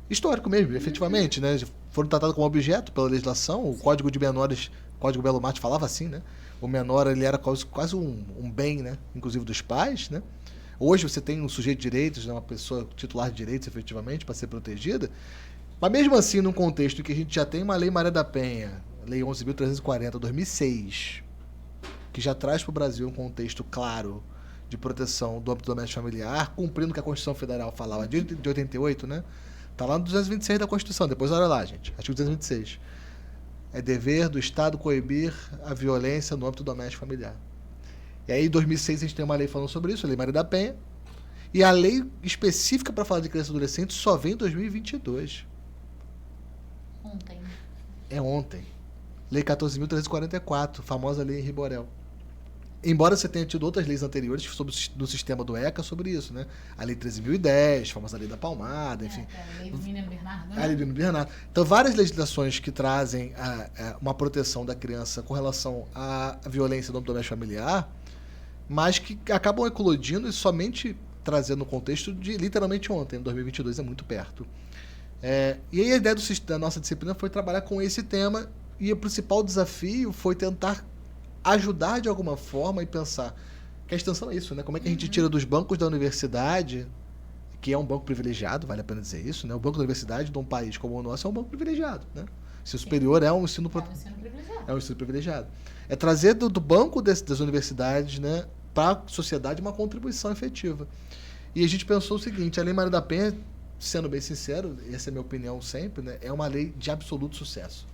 histórico mesmo, efetivamente, né? Foram tratados como objeto pela legislação, o Código de Menores Código Belo-Monte falava assim, né? O menor, ele era quase um bem, né? Inclusive dos pais, né? Hoje você tem um sujeito de direitos, né? Uma pessoa titular de direitos, efetivamente, para ser protegida. Mas mesmo assim, num contexto que a gente já tem uma Lei Maria da Penha, Lei 11.340, 2006, que já traz para o Brasil um contexto claro de proteção do âmbito doméstico familiar, cumprindo o que a Constituição Federal falava de 88, né? Está lá no 226 da Constituição, depois olha lá, gente, artigo 226. É dever do Estado coibir a violência no âmbito doméstico familiar. E aí, em 2006, a gente tem uma lei falando sobre isso, a Lei Maria da Penha, e a lei específica para falar de criança e adolescente só vem em 2022. Ontem. É ontem. Lei 14.344, famosa lei Henri Borel. Embora você tenha tido outras leis anteriores do sistema do ECA sobre isso, né? A Lei 13.010, a famosa Lei da Palmada, enfim. A Lei do Menino Bernardo, né? A Lei do Menino Bernardo. Então, várias legislações que trazem uma proteção da criança com relação à violência no âmbito doméstico familiar, mas que acabam eclodindo e somente trazendo no contexto de literalmente ontem, em 2022, é muito perto. E aí a ideia da nossa disciplina foi trabalhar com esse tema, e o principal desafio foi tentar ajudar de alguma forma e pensar que a extensão é isso, né? Como é que a gente tira dos bancos da universidade, que é um banco privilegiado, vale a pena dizer isso, né? O banco da universidade de um país como o nosso é um banco privilegiado, né? O ensino superior é um ensino privilegiado. É um ensino privilegiado. É trazer do banco das universidades, né, para a sociedade uma contribuição efetiva. E a gente pensou o seguinte, a Lei Maria da Penha, sendo bem sincero, essa é a minha opinião sempre, né, é uma lei de absoluto sucesso.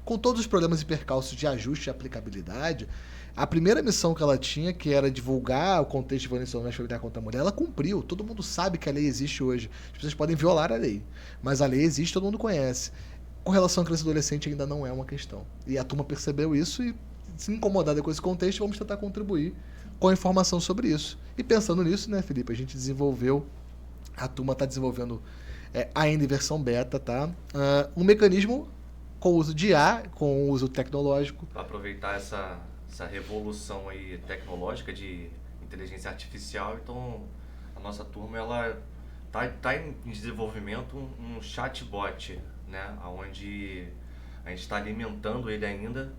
Com todos os problemas e percalços de ajuste e aplicabilidade, a primeira missão que ela tinha, que era divulgar o contexto de violência doméstica familiar contra a mulher, ela cumpriu. Todo mundo sabe que a lei existe hoje. As pessoas podem violar a lei, mas a lei existe, todo mundo conhece. Com relação à criança e adolescente ainda não é uma questão. E a turma percebeu isso e, se incomodada com esse contexto, vamos tentar contribuir com a informação sobre isso. E pensando nisso, né, Felipe, a gente desenvolveu, a turma está desenvolvendo ainda em versão beta, tá? Um mecanismo com o uso de IA, com o uso tecnológico. Para aproveitar essa revolução aí tecnológica de inteligência artificial, então a nossa turma ela tá em desenvolvimento um chatbot, né, onde a gente está alimentando ele ainda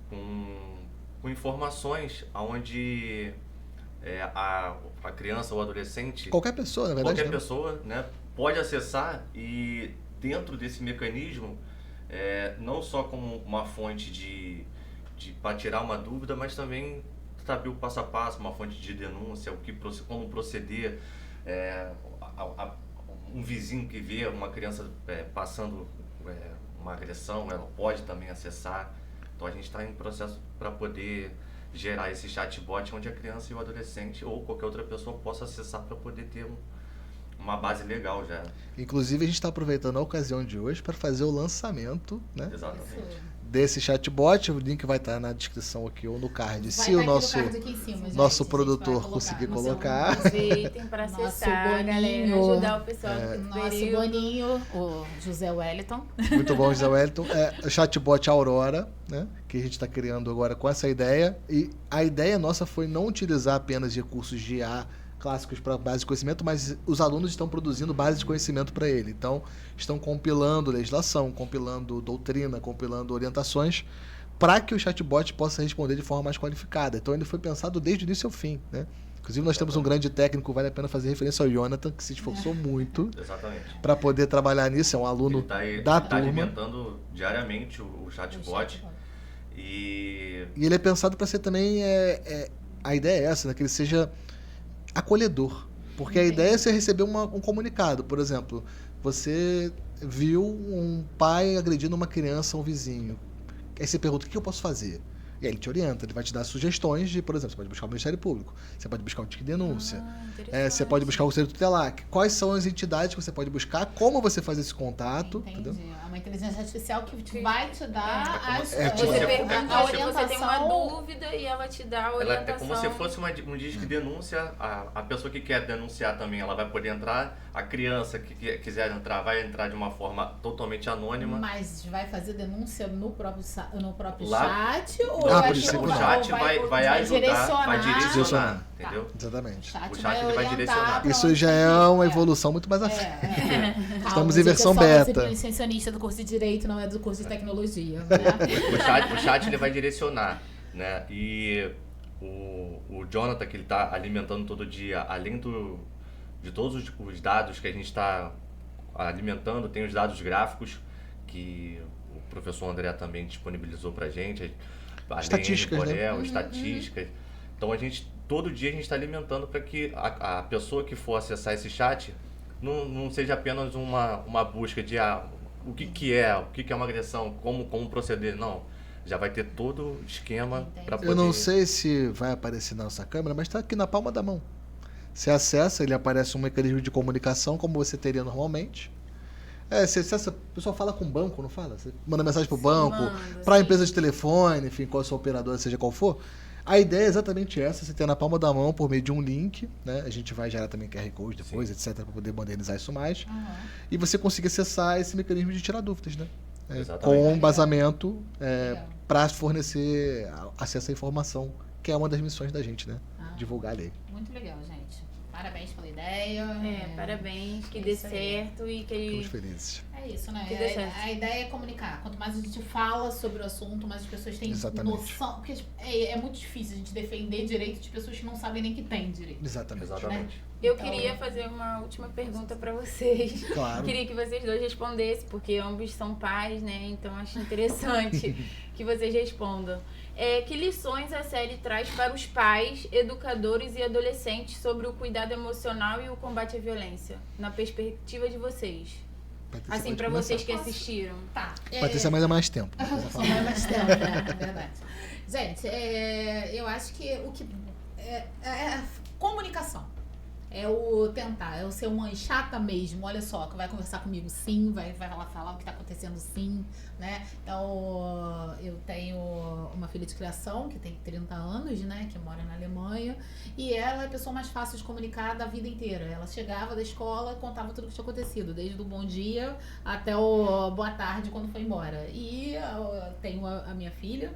com informações onde a criança ou adolescente, Qualquer pessoa, na verdade. qualquer pessoa, né, pode acessar, e dentro desse mecanismo, não só como uma fonte para tirar uma dúvida, mas também saber o passo a passo, uma fonte de denúncia, como proceder. Um vizinho que vê uma criança passando uma agressão, ela pode também acessar. Então a gente está em processo para poder gerar esse chatbot onde a criança e o adolescente ou qualquer outra pessoa possa acessar para poder ter uma base legal já. Inclusive, a gente está aproveitando a ocasião de hoje para fazer o lançamento, né, Exatamente. desse chatbot. O link vai estar na descrição aqui ou no card, se Vai o estar nosso, aqui no card aqui em cima, gente. nosso A gente produtor vai conseguir no seu- colocar. Aproveitem para Nosso acessar, galera, Boninho. ajudar o pessoal que Nosso período. Boninho, o José Wellington. Muito bom, José Wellington. O chatbot Aurora, né, que a gente está criando agora com essa ideia. E a ideia nossa foi não utilizar apenas recursos de IA clássicos para base de conhecimento, mas os alunos estão produzindo base de conhecimento para ele. Então, estão compilando legislação, compilando doutrina, compilando orientações para que o chatbot possa responder de forma mais qualificada. Então, ele foi pensado desde o início ao fim, né? Inclusive, nós temos um grande técnico, vale a pena fazer referência ao Jonathan, que se esforçou muito Exatamente. para poder trabalhar nisso. É um aluno da Tá turma. alimentando diariamente o chatbot. E E ele é pensado para ser também... a ideia é essa, né? Que ele seja acolhedor. Porque a ideia é você receber um comunicado. Por exemplo, você viu um pai agredindo uma criança ou um vizinho. Aí você pergunta, o que eu posso fazer? E aí ele te orienta, ele vai te dar sugestões de, por exemplo, você pode buscar o Ministério Público, você pode buscar o TIC Denúncia, você pode buscar o Conselho Tutelar. Quais são as entidades que você pode buscar, como você faz esse contato, Entendi. entendeu? É uma inteligência artificial que vai te dar Você a Você Você pergunta a se você tem uma orientação. dúvida e ela te dá a ela orientação. é como se fosse um disque de denúncia. A pessoa que quer denunciar também, ela vai poder entrar. A criança que quiser entrar, vai entrar de uma forma totalmente anônima. Mas vai fazer denúncia no próprio Lá- chat ou Ah, a princípio o não. chat vai ajudar, vai Direcionar. direcionar, entendeu? O Exatamente. chat, O chat ele vai orientar direcionar. pra Isso onde já tem é que ir. uma evolução muito mais à frente. Calma, Estamos em gente, versão é só beta. Você é licencianista do curso de Direito, não é do curso de Tecnologia. Né? O chat ele vai direcionar, né? E o Jonathan, que ele tá alimentando todo dia, além de todos os dados que a gente está alimentando, tem os dados gráficos que o professor André também disponibilizou pra gente. Estatísticas, né? Estatísticas. Então todo dia a gente está alimentando para que a pessoa que for acessar esse chat não seja apenas uma busca de o que é uma agressão, como proceder, não. Já vai ter todo o esquema para poder... Eu não sei se vai aparecer na nossa câmera, mas está aqui na palma da mão. Você acessa, ele aparece um mecanismo de comunicação, como você teria normalmente. Você acessa, o pessoal fala com o banco, não fala? Você manda mensagem pro banco, para a empresa de telefone, enfim, qual a sua operadora, seja qual for. A ideia é exatamente essa, você ter na palma da mão por meio de um link, né? A gente vai gerar também QR Code depois, etc, para poder modernizar isso mais. E você conseguir acessar esse mecanismo de tirar dúvidas, né? Com embasamento para fornecer acesso à informação, que é uma das missões da gente, né? Divulgar a lei. Muito legal, gente. Parabéns pela ideia. Parabéns, que É dê isso aí. certo e que Ficamos felizes. É isso, né? Que dê certo. A ideia é comunicar. Quanto mais a gente fala sobre o assunto, mais as pessoas têm Exatamente. noção. Porque é muito difícil a gente defender direito de pessoas que não sabem nem que têm direito. Exatamente. Eu Então- queria fazer uma última pergunta para vocês. Claro. Queria que vocês dois respondessem, porque ambos são pais, né? Então acho interessante que vocês respondam. Que lições a série traz para os pais, educadores e adolescentes sobre o cuidado emocional e o combate à violência, na perspectiva de vocês? Patrícia, Assim, pode para começar. vocês que assistiram. Tá. Patrícia, mais é mais tempo. Só vai mais tempo, né? É verdade. Gente, eu acho que o que. É comunicação. É o tentar, é o ser mãe chata mesmo, olha só, que vai conversar comigo sim, vai lá falar o que tá acontecendo sim, né? Então, eu tenho uma filha de criação que tem 30 anos, né, que mora na Alemanha, e ela é a pessoa mais fácil de comunicar da vida inteira. Ela chegava da escola e contava tudo o que tinha acontecido, desde o bom dia até o boa tarde quando foi embora. E eu tenho a minha filha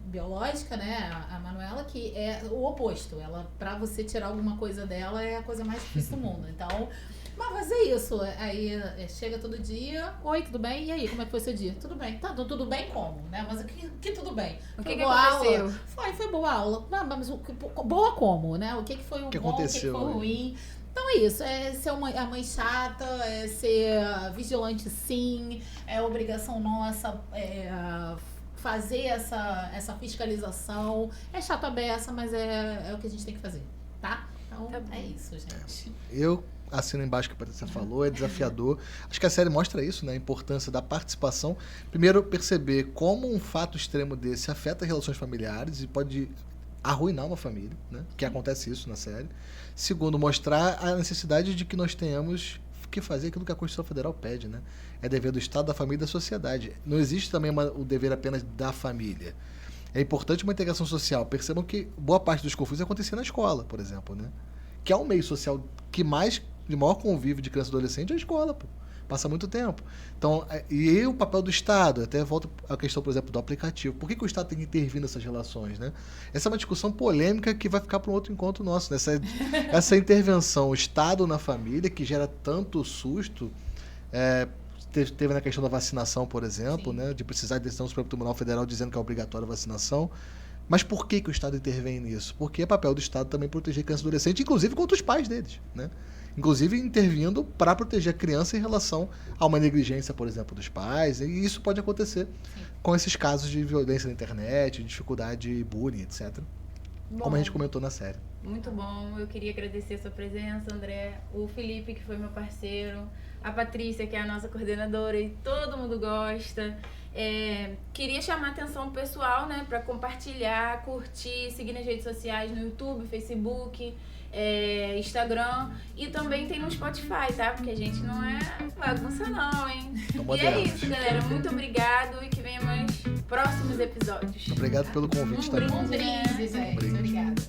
biológica, né, a Manuela, que é o oposto. Ela, pra você tirar alguma coisa dela, é a coisa mais difícil do mundo. Então, mas é isso. Aí chega todo dia, oi, tudo bem? E aí, como é que foi seu dia? Tudo bem. Tá, tudo bem como? Né? Mas o que tudo bem? O que boa aconteceu? Aula? Foi boa aula. Mas boa como, né? O que foi o que bom, aconteceu, o que foi ruim? Então é isso, é ser a mãe chata, é ser vigilante sim, é obrigação nossa fazer essa fiscalização. É chato a beça, mas é o que a gente tem que fazer, tá? Então é isso, gente. Eu assino embaixo o que a Patrícia falou, é desafiador. Acho que a série mostra isso, né? A importância da participação. Primeiro, perceber como um fato extremo desse afeta relações familiares e pode arruinar uma família, né? Que acontece isso na série. Segundo, mostrar a necessidade de que nós tenhamos que fazer aquilo que a Constituição Federal pede, né? É dever do Estado, da família e da sociedade. Não existe também o dever apenas da família. É importante uma integração social. Percebam que boa parte dos conflitos acontecia na escola, por exemplo, né? Que é um meio social de maior convívio de criança e adolescente é a escola, pô. Passa muito tempo. Então, e o papel do Estado? Até volta à questão, por exemplo, do aplicativo. Por que o Estado tem que intervir nessas relações, né? Essa é uma discussão polêmica que vai ficar para um outro encontro nosso, né? Essa intervenção, o Estado na família, que gera tanto susto, teve na questão da vacinação, por exemplo, né? De precisar de decisão do Supremo Tribunal Federal dizendo que é obrigatória a vacinação. Mas por que o Estado intervém nisso? Porque é papel do Estado também proteger criança e adolescente, inclusive contra os pais deles, né? Inclusive intervindo para proteger a criança em relação a uma negligência, por exemplo, dos pais. E isso pode acontecer com esses casos de violência na internet, dificuldade, bullying, etc. Como a gente comentou na série. Muito bom, eu queria agradecer a sua presença, André, o Felipe, que foi meu parceiro, a Patrícia, que é a nossa coordenadora e todo mundo gosta. Queria chamar a atenção do pessoal, né, para compartilhar, curtir, seguir nas redes sociais, no YouTube, Facebook, Instagram, e também tem no Spotify, tá? Porque a gente não é bagunça não, hein? E é isso, galera. Muito obrigado e que venha mais próximos episódios. Obrigado pelo convite também. Um brinde, gente. Um brinde. Obrigada.